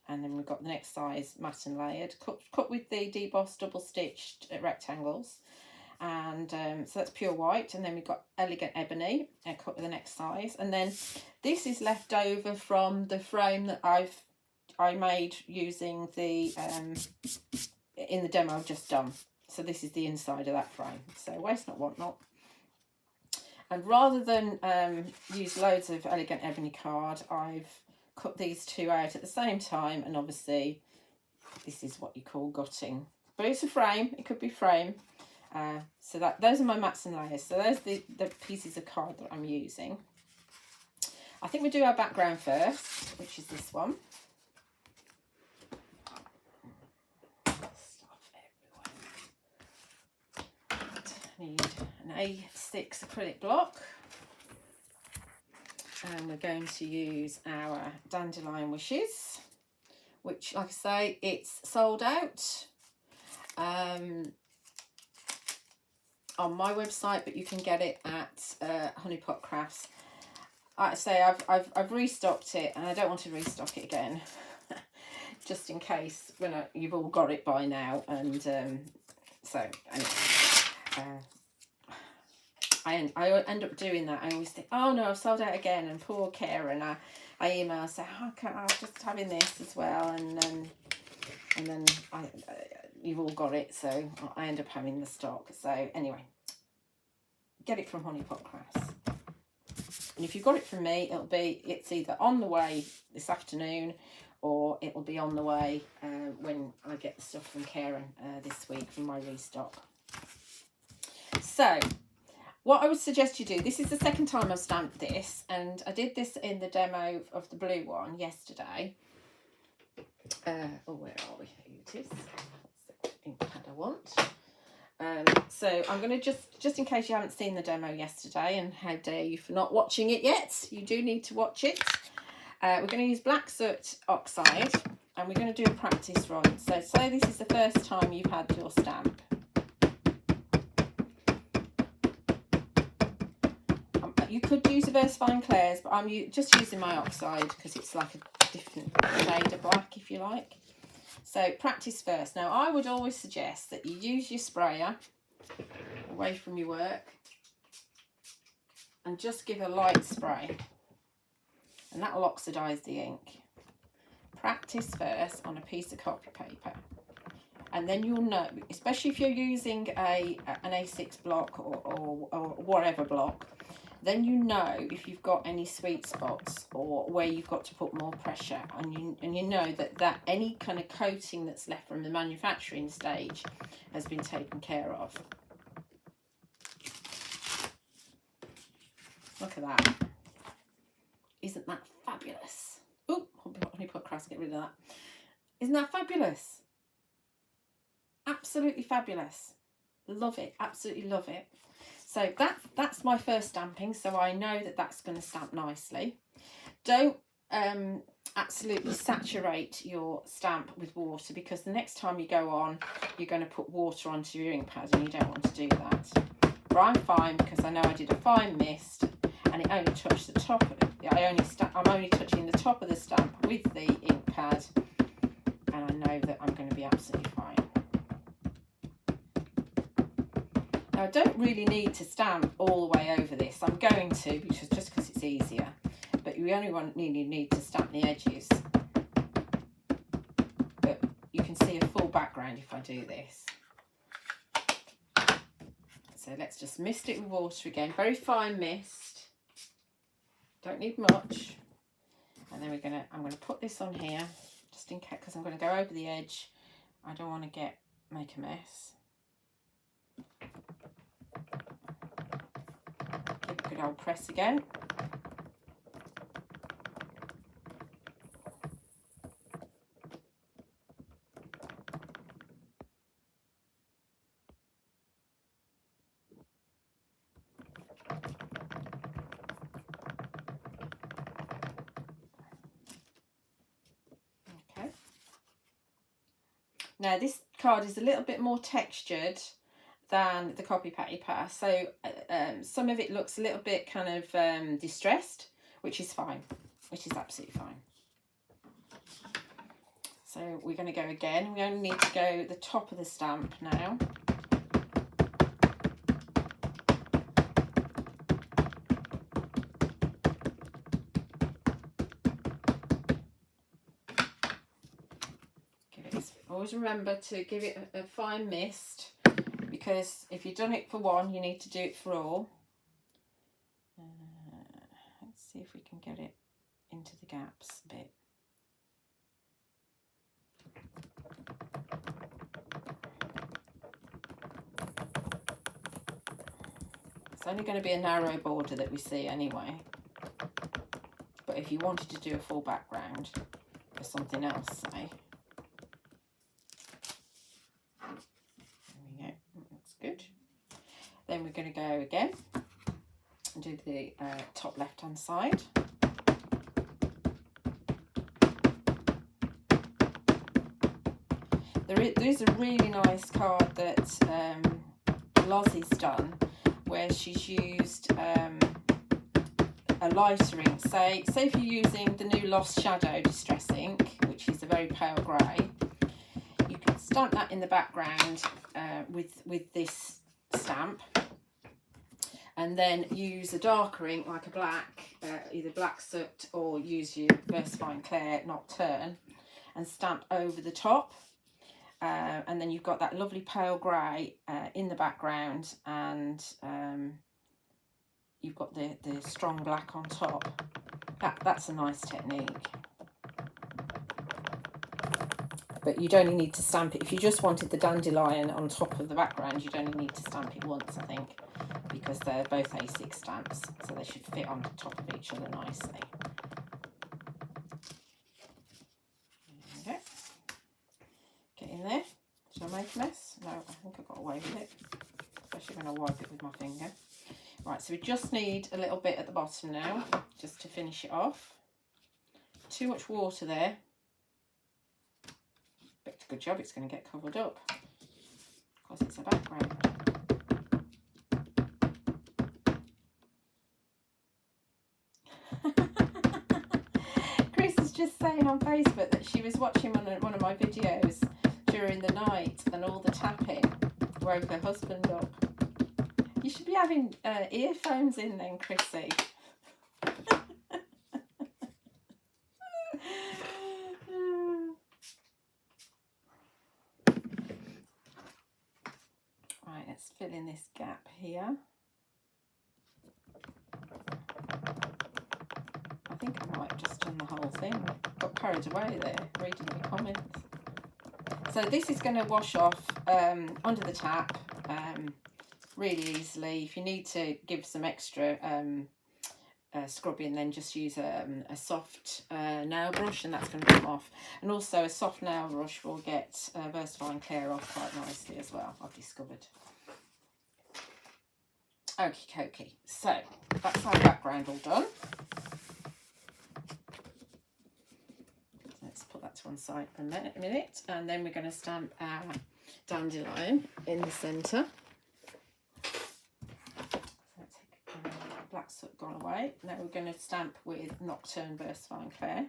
S1: And then we've got the next size, matte and layered, cut with the debossed double stitched rectangles. And so that's pure white. And then we've got elegant ebony, cut with the next size. And then this is left over from the frame that I made using the in the demo I've just done. So this is the inside of that frame. So waste not, want not. And rather than use loads of elegant ebony card, I've cut these two out at the same time, and obviously this is what you call gutting, but it's a frame, it could be frame. So those are my mats and layers. So there's the pieces of card that I'm using. I think we do our background first, which is this one. Stuff everywhere. Need an A6 acrylic block. And we're going to use our Dandelion Wishes, which, like I say, it's sold out on my website, but you can get it at Honeypot Crafts. Like I say, I've restocked it, and I don't want to restock it again, just in case you've all got it by now. And so anyway, I end up doing that. I always think, oh no, I've sold out again, and poor Karen. I email, say, oh, I'm just having this as well, and then you've all got it, so I end up having the stock. So anyway, get it from Honeypot Crafts. And if you've got it from me, it's either on the way this afternoon, or it'll be on the way when I get the stuff from Karen this week from my restock. So what I would suggest you do, this is the second time I've stamped this, and I did this in the demo of the blue one yesterday. Oh, where are we? Here it is. That's the ink pad I want. So I'm going to just in case you haven't seen the demo yesterday, and how dare you for not watching it yet, you do need to watch it. We're going to use black soot oxide, and we're going to do a practice run. So say this is the first time you've had your stamp. You could use a VersaFine Claire's, but I'm just using my oxide because it's like a different shade of black, if you like. So practice first. Now I would always suggest that you use your sprayer away from your work, and just give a light spray, and that will oxidise the ink. Practice first on a piece of copy paper, and then you'll know, especially if you're using an A6 block or whatever block, then you know if you've got any sweet spots or where you've got to put more pressure, and you know that any kind of coating that's left from the manufacturing stage has been taken care of. Look at that. Isn't that fabulous? Oh, honey pot crust, get rid of that. Isn't that fabulous? Absolutely fabulous. Love it, absolutely love it. So that's my first stamping, so I know that that's going to stamp nicely. Don't absolutely saturate your stamp with water, because the next time you go on, you're going to put water onto your ink pad, and you don't want to do that. But I'm fine, because I know I did a fine mist, and it only touched the top of it. I'm only touching the top of the stamp with the ink pad, and I know that I'm going to be absolutely fine. Now, I don't really need to stamp all the way over this. I'm going to, just because it's easier, but you only need to stamp the edges. But you can see a full background if I do this. So let's just mist it with water again, very fine mist. Don't need much. And then I'm going to put this on here, just in case, because I'm going to go over the edge. I don't want to make a mess. Give a good old press again. Now this card is a little bit more textured than the copy paper, so some of it looks a little bit kind of distressed, which is fine, which is absolutely fine. So we're going to go again. We only need to go the top of the stamp now. Always remember to give it a fine mist, because if you've done it for one, you need to do it for all. Let's see if we can get it into the gaps a bit. It's only going to be a narrow border that we see anyway. But if you wanted to do a full background or something else, say. Good. Then we're going to go again and do the top left hand side. There is a really nice card that Lozzie's done, where she's used a lighter ink. Say if you're using the new Lost Shadow Distress ink, which is a very pale grey, you can stamp that in the background with this stamp, and then use a darker ink like a black, either Black Soot or use your VersaFine Clair Nocturne, and stamp over the top, and then you've got that lovely pale grey in the background, and you've got the strong black on top. That's a nice technique. But you'd only need to stamp it, if you just wanted the dandelion on top of the background, you'd only need to stamp it once, I think, because they're both A6 stamps, so they should fit on top of each other nicely. There we go. Get in there. Should I make a mess? No, I think I got away with it, especially when I wipe it with my finger. Right, so we just need a little bit at the bottom now, just to finish it off. Too much water there. But good job, it's going to get covered up because it's a background. Chris is just saying on Facebook that she was watching one of my videos during the night, and all the tapping woke her husband up. You should be having earphones in then, Chrissy. Right, let's fill in this gap here. I think I might have just done the whole thing. Got carried away there, reading the comments. So this is going to wash off under the tap really easily. If you need to give some extra scrubbing, then just use a soft nail brush and that's going to come off. And also a soft nail brush will get VersaFine Clear off quite nicely as well, I've discovered. Okie dokie, so that's our background all done. Let's put that to one side for a minute, and then we're going to stamp our dandelion in the centre. Black soot gone away. Now we're going to stamp with Nocturne VersaFine Clear.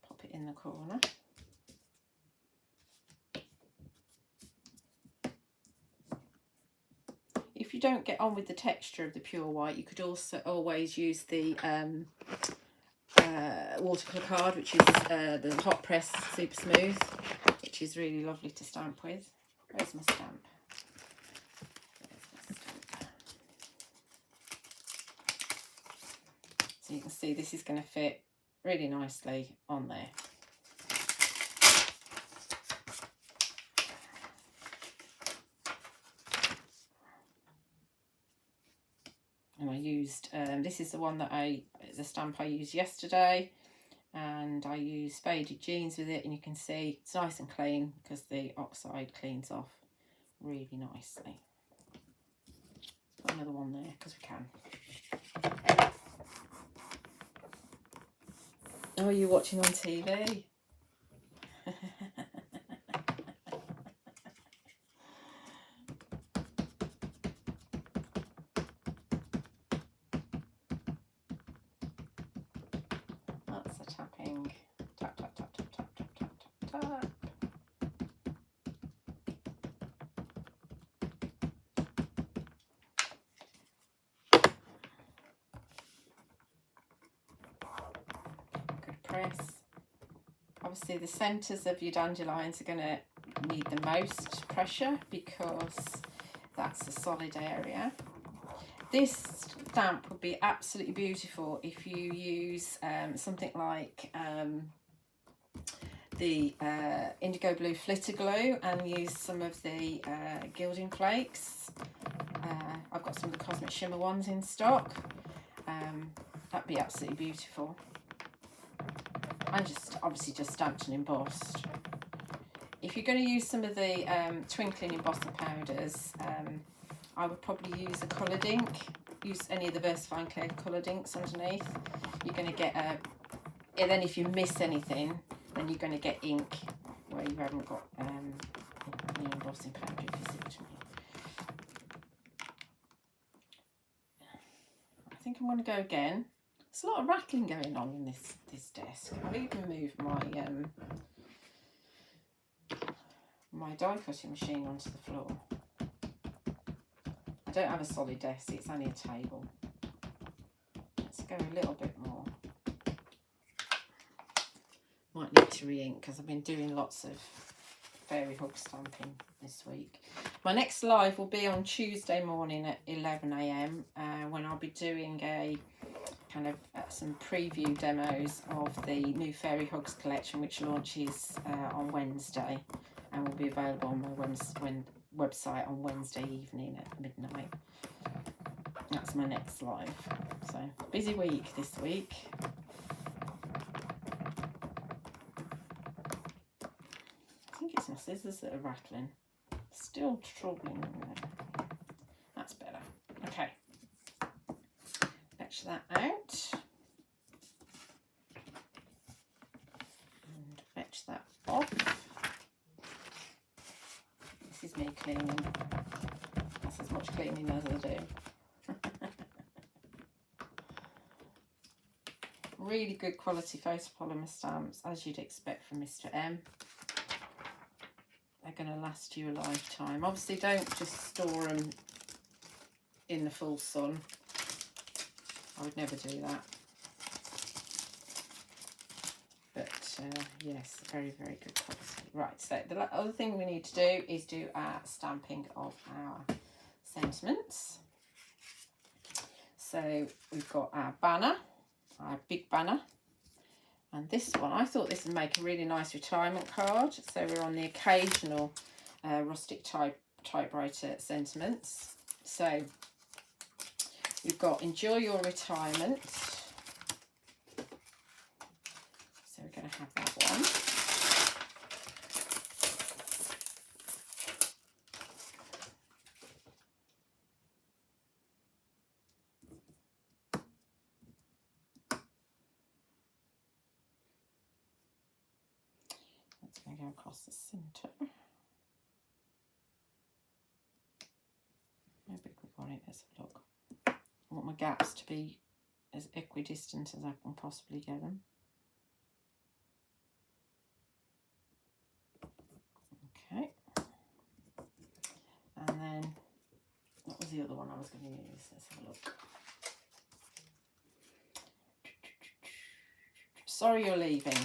S1: Pop it in the corner. If you don't get on with the texture of the pure white, you could also always use the watercolour card, which is the hot press super smooth, which is really lovely to stamp with. Where's my stamp? So you can see this is going to fit really nicely on there. And I used, this is the one that the stamp I used yesterday, and I used Faded Jeans with it, and you can see it's nice and clean because the oxide cleans off really nicely. Put another one there because we can. Oh, are you watching on TV? That's the tapping. Tap, tap, tap, tap, tap, tap, tap, tap, tap. Good press. Obviously the centres of your dandelions are going to need the most pressure because that's a solid area. This stamp would be absolutely beautiful if you use something like the indigo blue flitter glue and use some of the gilding flakes. I've got some of the Cosmic Shimmer ones in stock. That'd be absolutely beautiful. And just obviously just stamped and embossed. If you're going to use some of the twinkling embossing powders, I would probably use a coloured ink. Use any of the VersaFine Clear coloured inks underneath. You're going to get and then if you miss anything, then you're going to get ink where you haven't got any embossing powder, if you see what I mean. I think I'm going to go again. There's a lot of rattling going on in this desk. I'll even move my die cutting machine onto the floor. I don't have a solid desk, it's only a table. Let's go a little bit more. Might need to re-ink because I've been doing lots of fairy hug stamping this week. My next live will be on Tuesday morning at 11 AM when I'll be doing a kind of some preview demos of the new Fairy Hugs collection, which launches on Wednesday and will be available on my website on Wednesday evening at midnight. That's my next live. So busy week this week. I think it's my scissors that are rattling. Still troubling. That's better. Okay. Fetch that out. And fetch that off. This is me cleaning. That's as much cleaning as I do. Really good quality photopolymer stamps, as you'd expect from Mr. M. They're going to last you a lifetime. Obviously, don't just store them in the full sun. I would never do that. But yes, very, very good quality. Right, so the other thing we need to do is do our stamping of our sentiments. So we've got our banner, our big banner. And this one, I thought this would make a really nice retirement card. So we're on the occasional rustic typewriter sentiments. So we've got enjoy your retirement. So we're going to have that one. That's going to go across the centre. How big we want it? Let's have a look. I want my gaps to be as equidistant as I can possibly get them. Okay. And then, what was the other one I was going to use? Let's have a look. Sorry you're leaving.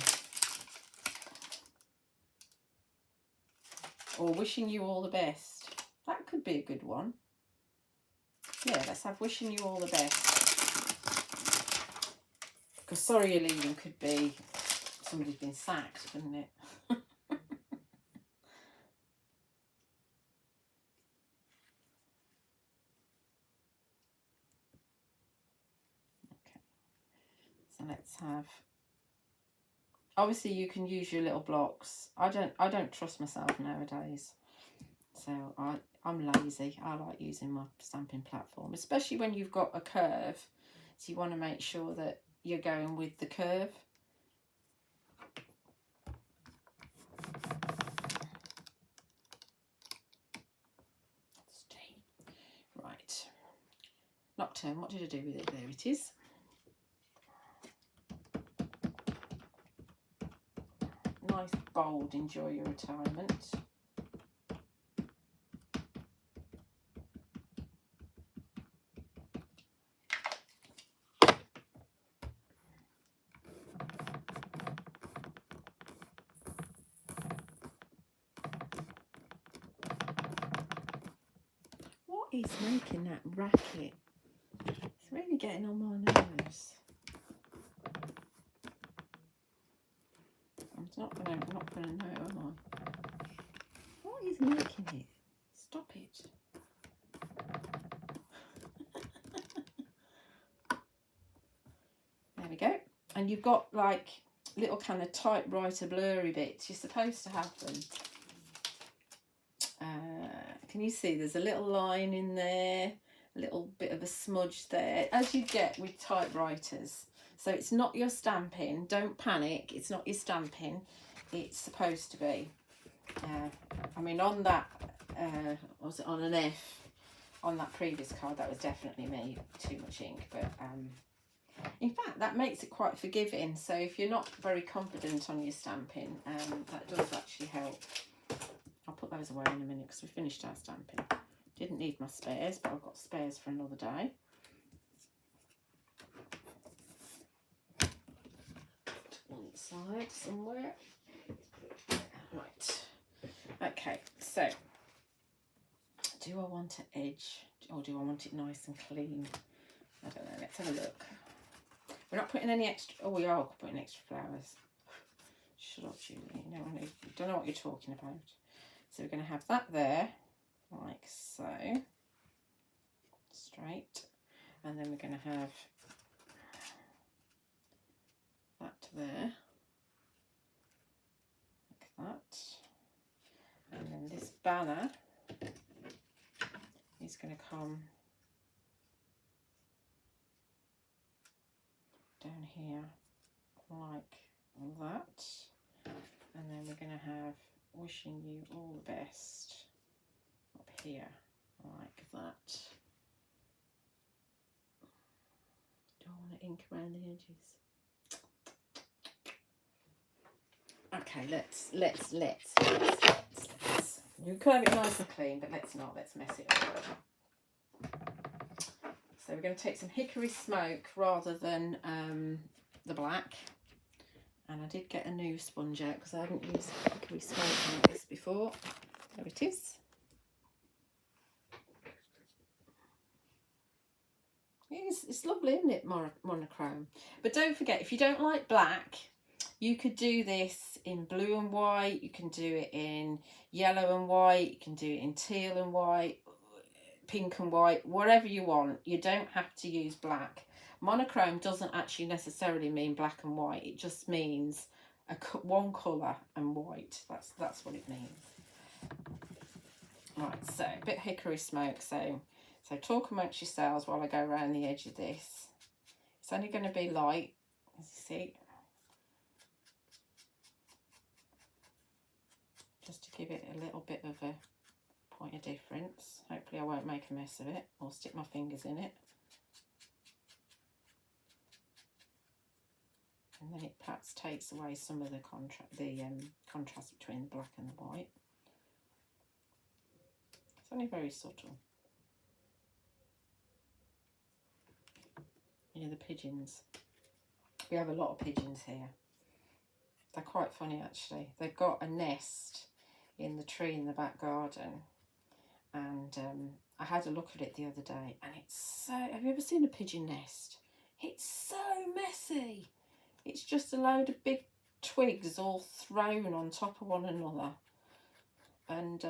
S1: Or wishing you all the best. That could be a good one. Yeah, let's have wishing you all the best. Because sorry you're leaving could be somebody's been sacked, couldn't it? Okay. So let's have. Obviously, you can use your little blocks. I don't trust myself nowadays, so I'm lazy. I like using my stamping platform, especially when you've got a curve. So you want to make sure that you're going with the curve. Right, Nocturne. What did I do with it? There it is. Nice, bold, enjoy your retirement. What is making that racket? It's really getting on my nerves. I'm not gonna know, am I? What is making it? Stop it. There we go. And you've got like little kind of typewriter blurry bits. You're supposed to have them. Can you see there's a little line in there, a little bit of a smudge there, as you get with typewriters. So it's not your stamping. Don't panic. It's not your stamping. It's supposed to be. I mean, on that, was it on an F? On that previous card, that was definitely me. Too much ink, but in fact, that makes it quite forgiving. So if you're not very confident on your stamping, that does actually help. I'll put those away in a minute because we finished our stamping. Didn't need my spares, but I've got spares for another day. One side somewhere. Right. Okay, so do I want to edge or do I want it nice and clean? I don't know. Let's have a look. We're not putting any extra. Oh, we are putting extra flowers. Shut up, Julie. No, I don't know what you're talking about. So we're going to have that there, like so, straight, and then we're going to have that there, like that, and then this banner is going to come down here like that, and then we're going to have wishing you all the best up here like that. Do I want to ink around the edges? Okay, let's You could have it nice and clean, but let's not. Let's mess it up. So we're going to take some hickory smoke rather than the black. And I did get a new sponge out because I haven't used hickory smoke like this before. There it is. It's lovely, isn't it, monochrome? But don't forget, if you don't like black, you could do this in blue and white. You can do it in yellow and white. You can do it in teal and white, pink and white, whatever you want. You don't have to use black. Monochrome doesn't actually necessarily mean black and white. It just means one colour and white. That's what it means. Right, so a bit hickory smoke. So talk amongst yourselves while I go around the edge of this. It's only going to be light, as you see. Just to give it a little bit of a point of difference. Hopefully I won't make a mess of it or stick my fingers in it. And then it perhaps takes away some of the contrast between the black and the white. It's only very subtle. You know, the pigeons. We have a lot of pigeons here. They're quite funny actually. They've got a nest in the tree in the back garden, and I had a look at it the other day, and it's so, have you ever seen a pigeon nest? It's so messy. It's just a load of big twigs all thrown on top of one another, and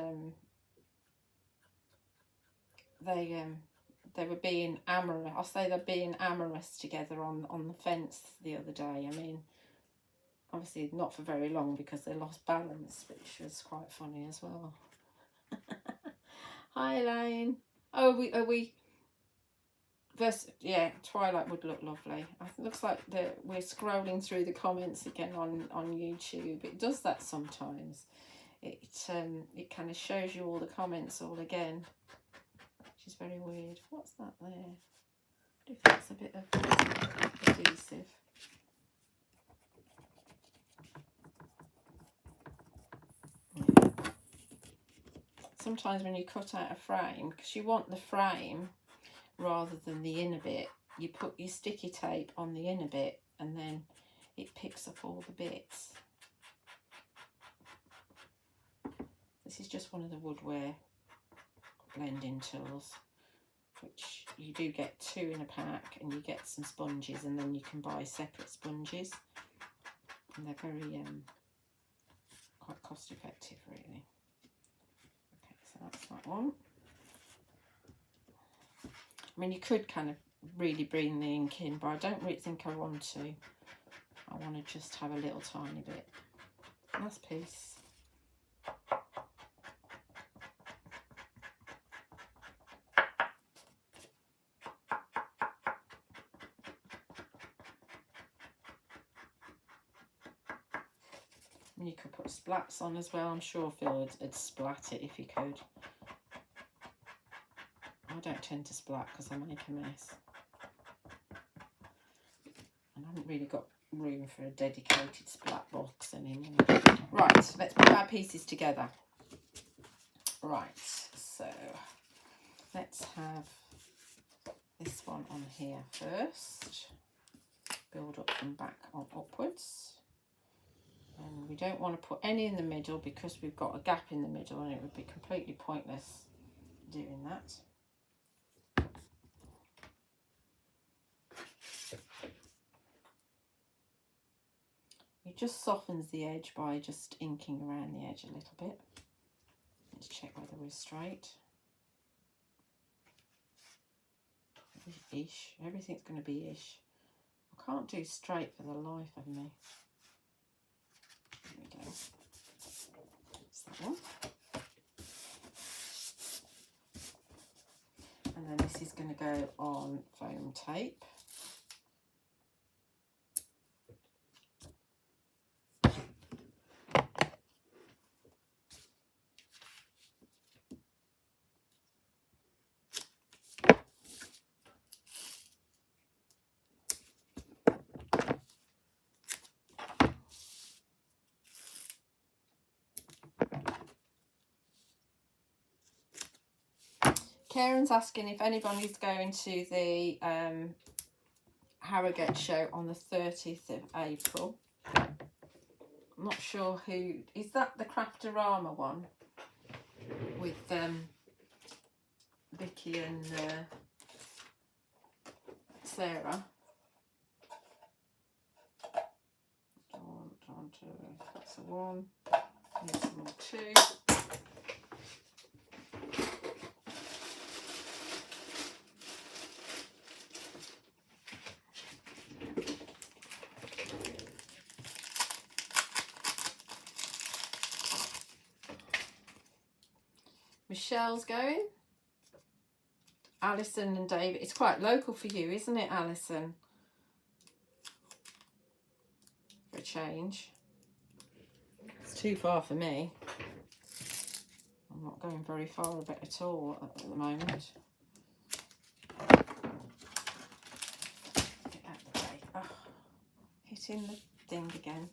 S1: they were being amorous. I'll say they're being amorous together on the fence the other day. I mean, obviously not for very long because they lost balance, which was quite funny as well. Hi Elaine. Oh, are we yeah, twilight would look lovely. It looks like we're scrolling through the comments again on YouTube. It does that sometimes. It kind of shows you all the comments all again, which is very weird. What's that there? I wonder if that's a bit of adhesive. Sometimes when you cut out a frame, because you want the frame rather than the inner bit, you put your sticky tape on the inner bit and then it picks up all the bits. This is just one of the woodware blending tools, which you do get 2 in a pack, and you get some sponges, and then you can buy separate sponges, and they're very quite cost effective really. Okay, so that's that one. I mean, you could kind of really bring the ink in, but I don't really think I want to. I want to just have a little tiny bit. Nice piece. And you could put splats on as well. I'm sure Phil would splat it if he could. I don't tend to splat because I make a mess. And I haven't really got room for a dedicated splat box anymore. Right, let's put our pieces together. Right, so let's have this one on here first. Build up from back on upwards. And we don't want to put any in the middle because we've got a gap in the middle and it would be completely pointless doing that. It just softens the edge by just inking around the edge a little bit. Let's check whether we're straight. Ish. Everything's going to be ish. I can't do straight for the life of me. There we go. That's that one. And then this is going to go on foam tape. Karen's asking if anybody's going to the Harrogate show on the 30th of April. I'm not sure who. Is that the Craftorama one? With Vicky and Sarah. That's a 1. Here's some more 2. Michelle's going. Alison and David. It's quite local for you, isn't it, Alison? For a change. It's too far for me. I'm not going very far a bit at all at the moment. Get out of the way. Oh, hitting the thing again.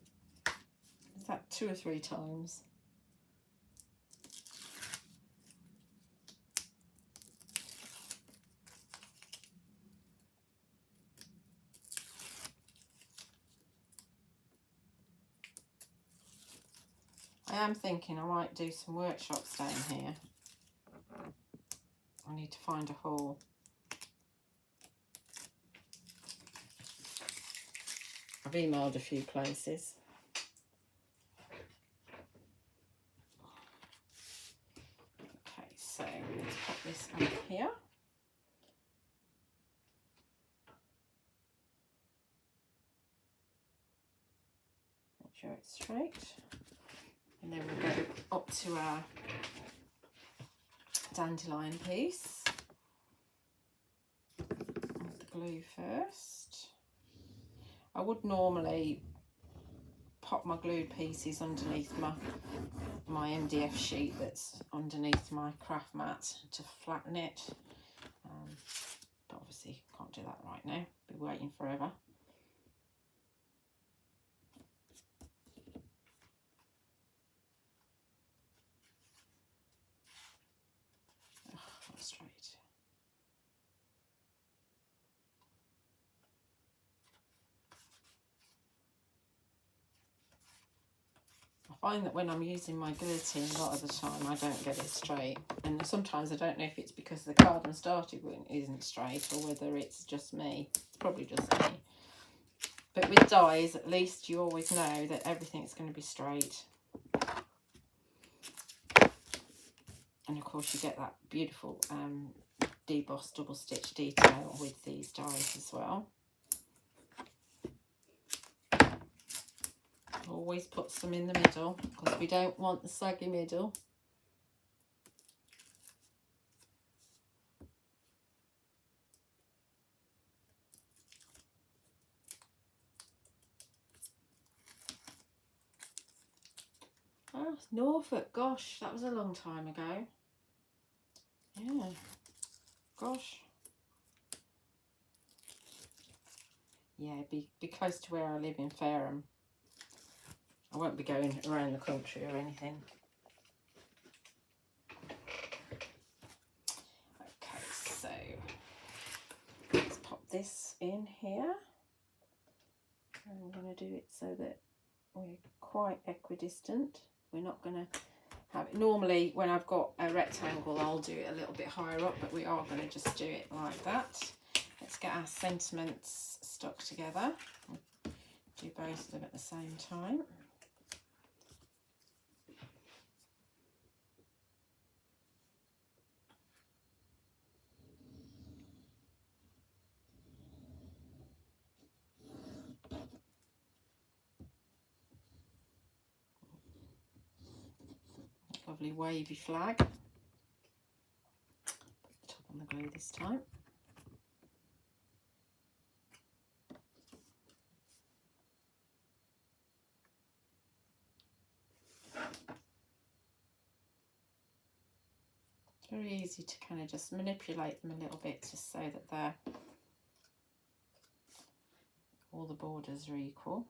S1: Is that 2 or 3 times? I am thinking I might do some workshops down here. I need to find a hall. I've emailed a few places. Okay, so let's pop this up here. Make sure it's straight. And then we'll go up to our dandelion piece. With the glue first. I would normally pop my glued pieces underneath my MDF sheet that's underneath my craft mat to flatten it. But obviously can't do that right now. Be waiting forever. Straight. I find that when I'm using my guillotine, a lot of the time I don't get it straight, and sometimes I don't know if it's because the cardon started isn't straight or whether it's just me. It's probably just me. But with dies, at least you always know that everything's going to be straight. And of course you get that beautiful debossed double stitch detail with these dies as well. Always put some in the middle because we don't want the saggy middle. Oh, Norfolk, gosh, that was a long time ago. Yeah, gosh. Yeah, be close to where I live in Fareham. I won't be going around the country or anything. Okay, so let's pop this in here. I'm going to do it so that we're quite equidistant. We're not going to have it. Normally, when I've got a rectangle, I'll do it a little bit higher up, but we are going to just do it like that. Let's get our sentiments stuck together. Do both of them at the same time. Lovely wavy flag. Put the top on the glue this time. It's very easy to kind of just manipulate them a little bit just so that they're all the borders are equal.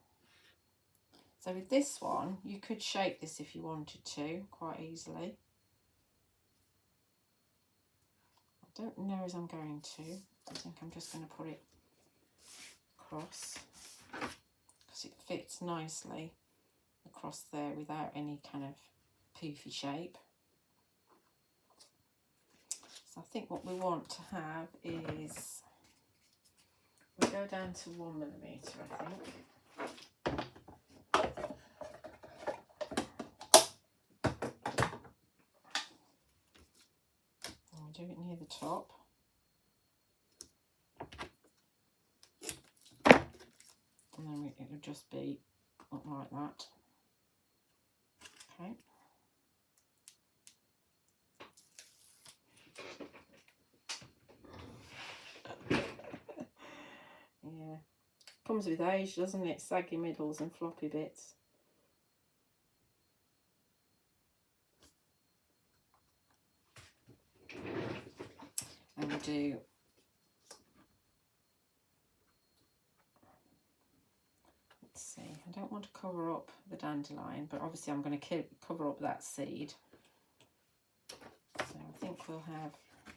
S1: So with this one, you could shape this if you wanted to, quite easily. don't know as I'm going to. I think I'm just going to put it across because it fits nicely across there without any kind of poofy shape. So I think what we want to have is, we'll go down to 1mm, I think. And we'll do it near the top. And then it will just be up like that. Okay. Yeah. Comes with age, doesn't it? Saggy middles and floppy bits. And we'll do, let's see, I don't want to cover up the dandelion, but obviously I'm going to cover up that seed. So I think we'll have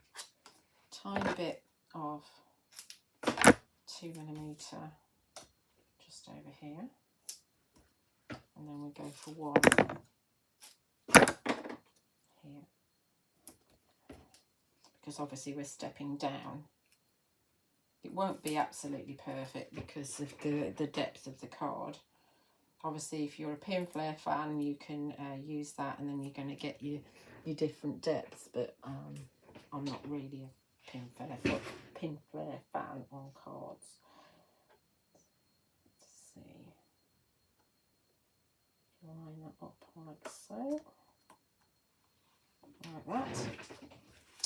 S1: a tiny bit of 2mm just over here. And then we go for 1 here. Because obviously we're stepping down. It won't be absolutely perfect because of the depth of the card. Obviously, if you're a pin flare fan, you can use that, and then you're going to get your different depths. But I'm not really a pin flare fan on cards. Let's see. Line that up like so. Like that.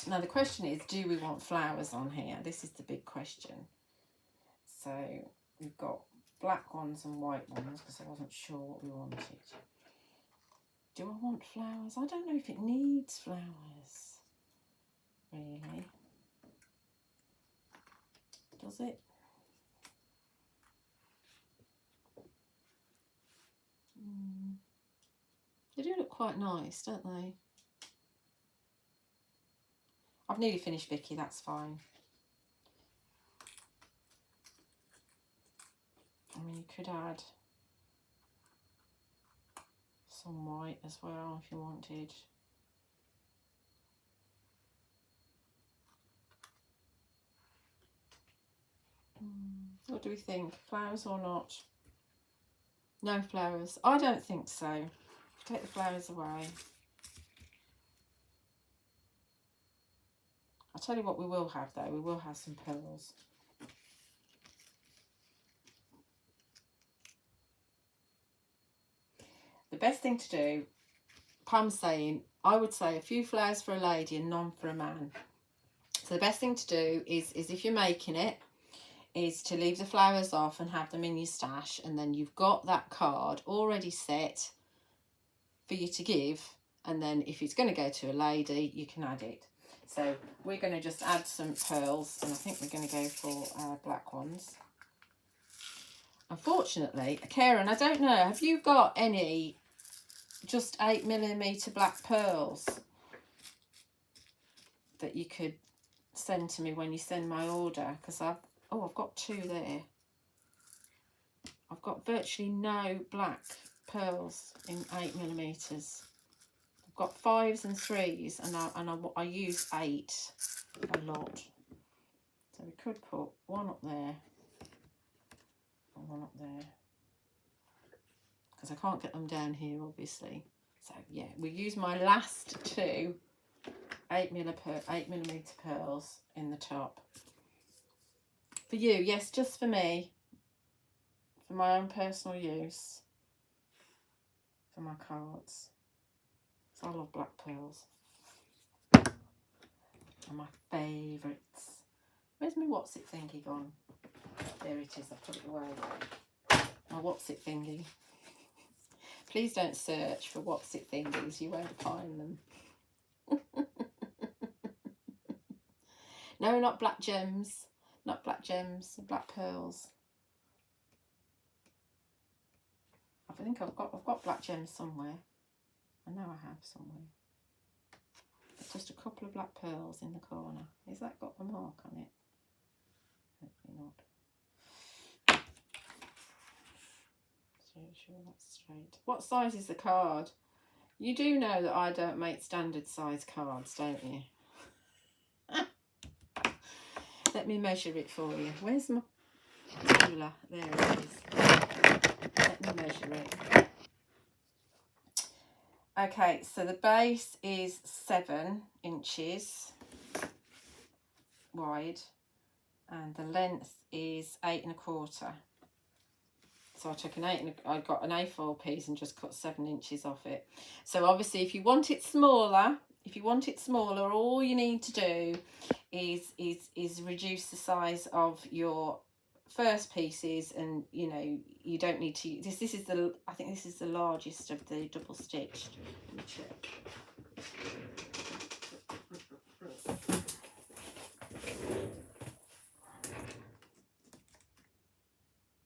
S1: Now the question is, do we want flowers on here? This is the big question. So we've got black ones and white ones because I wasn't sure what we wanted. Do I want flowers? I don't know if it needs flowers, really. Does it? They do look quite nice, don't they? I've nearly finished, Vicky, that's fine. I mean, you could add some white as well if you wanted. What do we think? Flowers or not? No flowers. I don't think so. Take the flowers away. I'll tell you what we will have though. We will have some pearls. The best thing to do, Pam's saying, I would say a few flowers for a lady and none for a man. So the best thing to do is if you're making it, is to leave the flowers off and have them in your stash, and then you've got that card already set for you to give, and then if it's going to go to a lady, you can add it. So we're going to just add some pearls, and I think we're going to go for black ones. Unfortunately, Karen, I don't know, have you got any just 8mm black pearls that you could send to me when you send my order? Because I've got 2 there. I've got virtually no black pearls in 8mm. I've got 5s and 3s, and I use 8 a lot. So we could put one up there and one up there, because I can't get them down here, obviously. So yeah, we use my last 2 8mm pearls in the top. For you, yes, just for me, for my own personal use, for my cards. So I love black pearls. And my favourites. Where's my what's it thingy gone? There it is, I put it away. My what's it thingy. Please don't search for what's it thingies, you won't find them. No, not black gems. Not black gems, black pearls. I think I've got black gems somewhere. I know I have somewhere. just a couple of black pearls in the corner. Has that got a mark on it? Hopefully not. So sure that's straight. What size is the card? You do know that I don't make standard size cards, don't you? Let me measure it for you. Where's my ruler? There it is. Let me measure it. Okay, so the base is 7 inches wide and the length is 8 1/4. So I took I got an A4 piece and just cut 7 inches off it. So obviously if you want it smaller, all you need to do is reduce the size of your first pieces, and you know, you don't need to this is the, I think this is the largest of the double stitched. Let me check.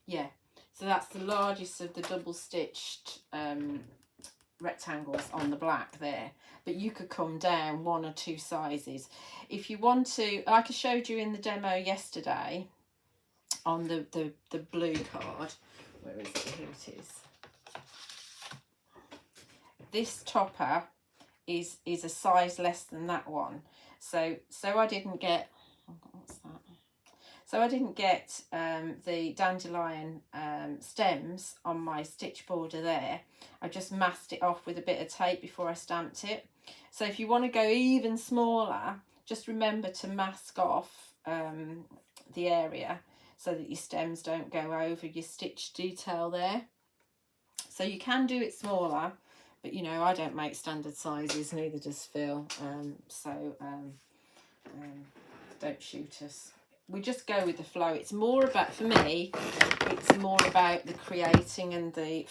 S1: Yeah, so that's the largest of the double stitched rectangles on the black there, but you could come down 1 or 2 sizes if you want to, like I showed you in the demo yesterday on the blue card. Where is it? Here it is. This topper is a size less than that one, so I didn't get, oh God, what's that? So I didn't get the dandelion stems on my stitch border there. I just masked it off with a bit of tape before I stamped it. So if you want to go even smaller, just remember to mask off the area so that your stems don't go over your stitch detail there. So you can do it smaller, but you know, I don't make standard sizes, neither does Phil. Don't shoot us. We just go with the flow. It's more about, for me, it's more about the creating and the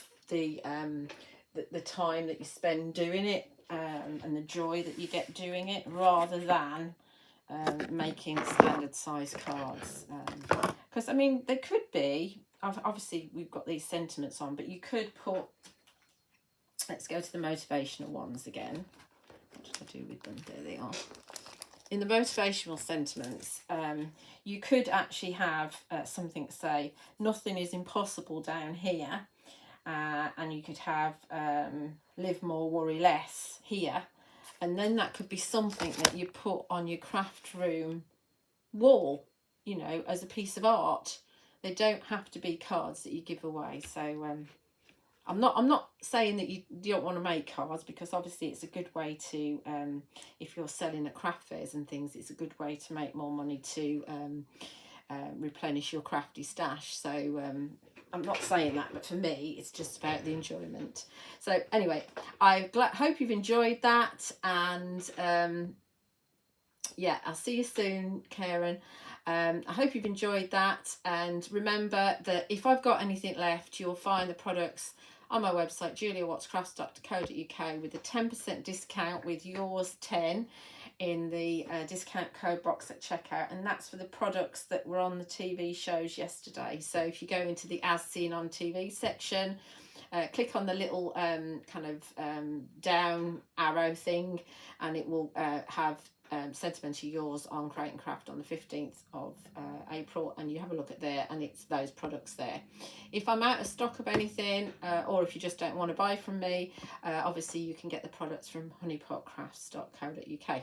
S1: time that you spend doing it, and the joy that you get doing it, rather than making standard size cards. Because I mean, there could be, obviously we've got these sentiments on, but you could put, let's go to the motivational ones again. What did I do with them? There they are. In the motivational sentiments, you could actually have something say, nothing is impossible down here, and you could have live more, worry less here, and then that could be something that you put on your craft room wall, you know, as a piece of art. They don't have to be cards that you give away. So I'm not saying that you don't want to make cards, because obviously it's a good way to, if you're selling at craft fairs and things, it's a good way to make more money to replenish your crafty stash. So I'm not saying that, but for me it's just about the enjoyment. So anyway, I hope you've enjoyed that, and yeah, I'll see you soon, Karen. I hope you've enjoyed that, and remember that if I've got anything left, you'll find the products on my website, juliawattscrafts.co.uk, with a 10% discount with yours 10 in the discount code box at checkout, and that's for the products that were on the TV shows yesterday. So if you go into the as seen on TV section, click on the little down arrow thing, and it will have Sentimentally Yours on Create and Craft on the 15th of April, and you have a look at there, and it's those products there. If I'm out of stock of anything, or if you just don't want to buy from me, obviously you can get the products from honeypotcrafts.co.uk.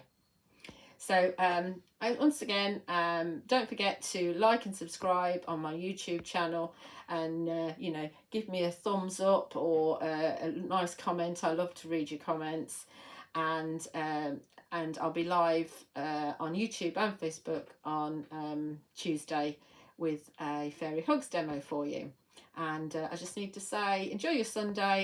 S1: So once again, don't forget to like and subscribe on my YouTube channel, and you know, give me a thumbs up or a nice comment. I love to read your comments, and I'll be live on YouTube and Facebook on Tuesday with a Fairy Hugs demo for you. And I just need to say, enjoy your Sunday.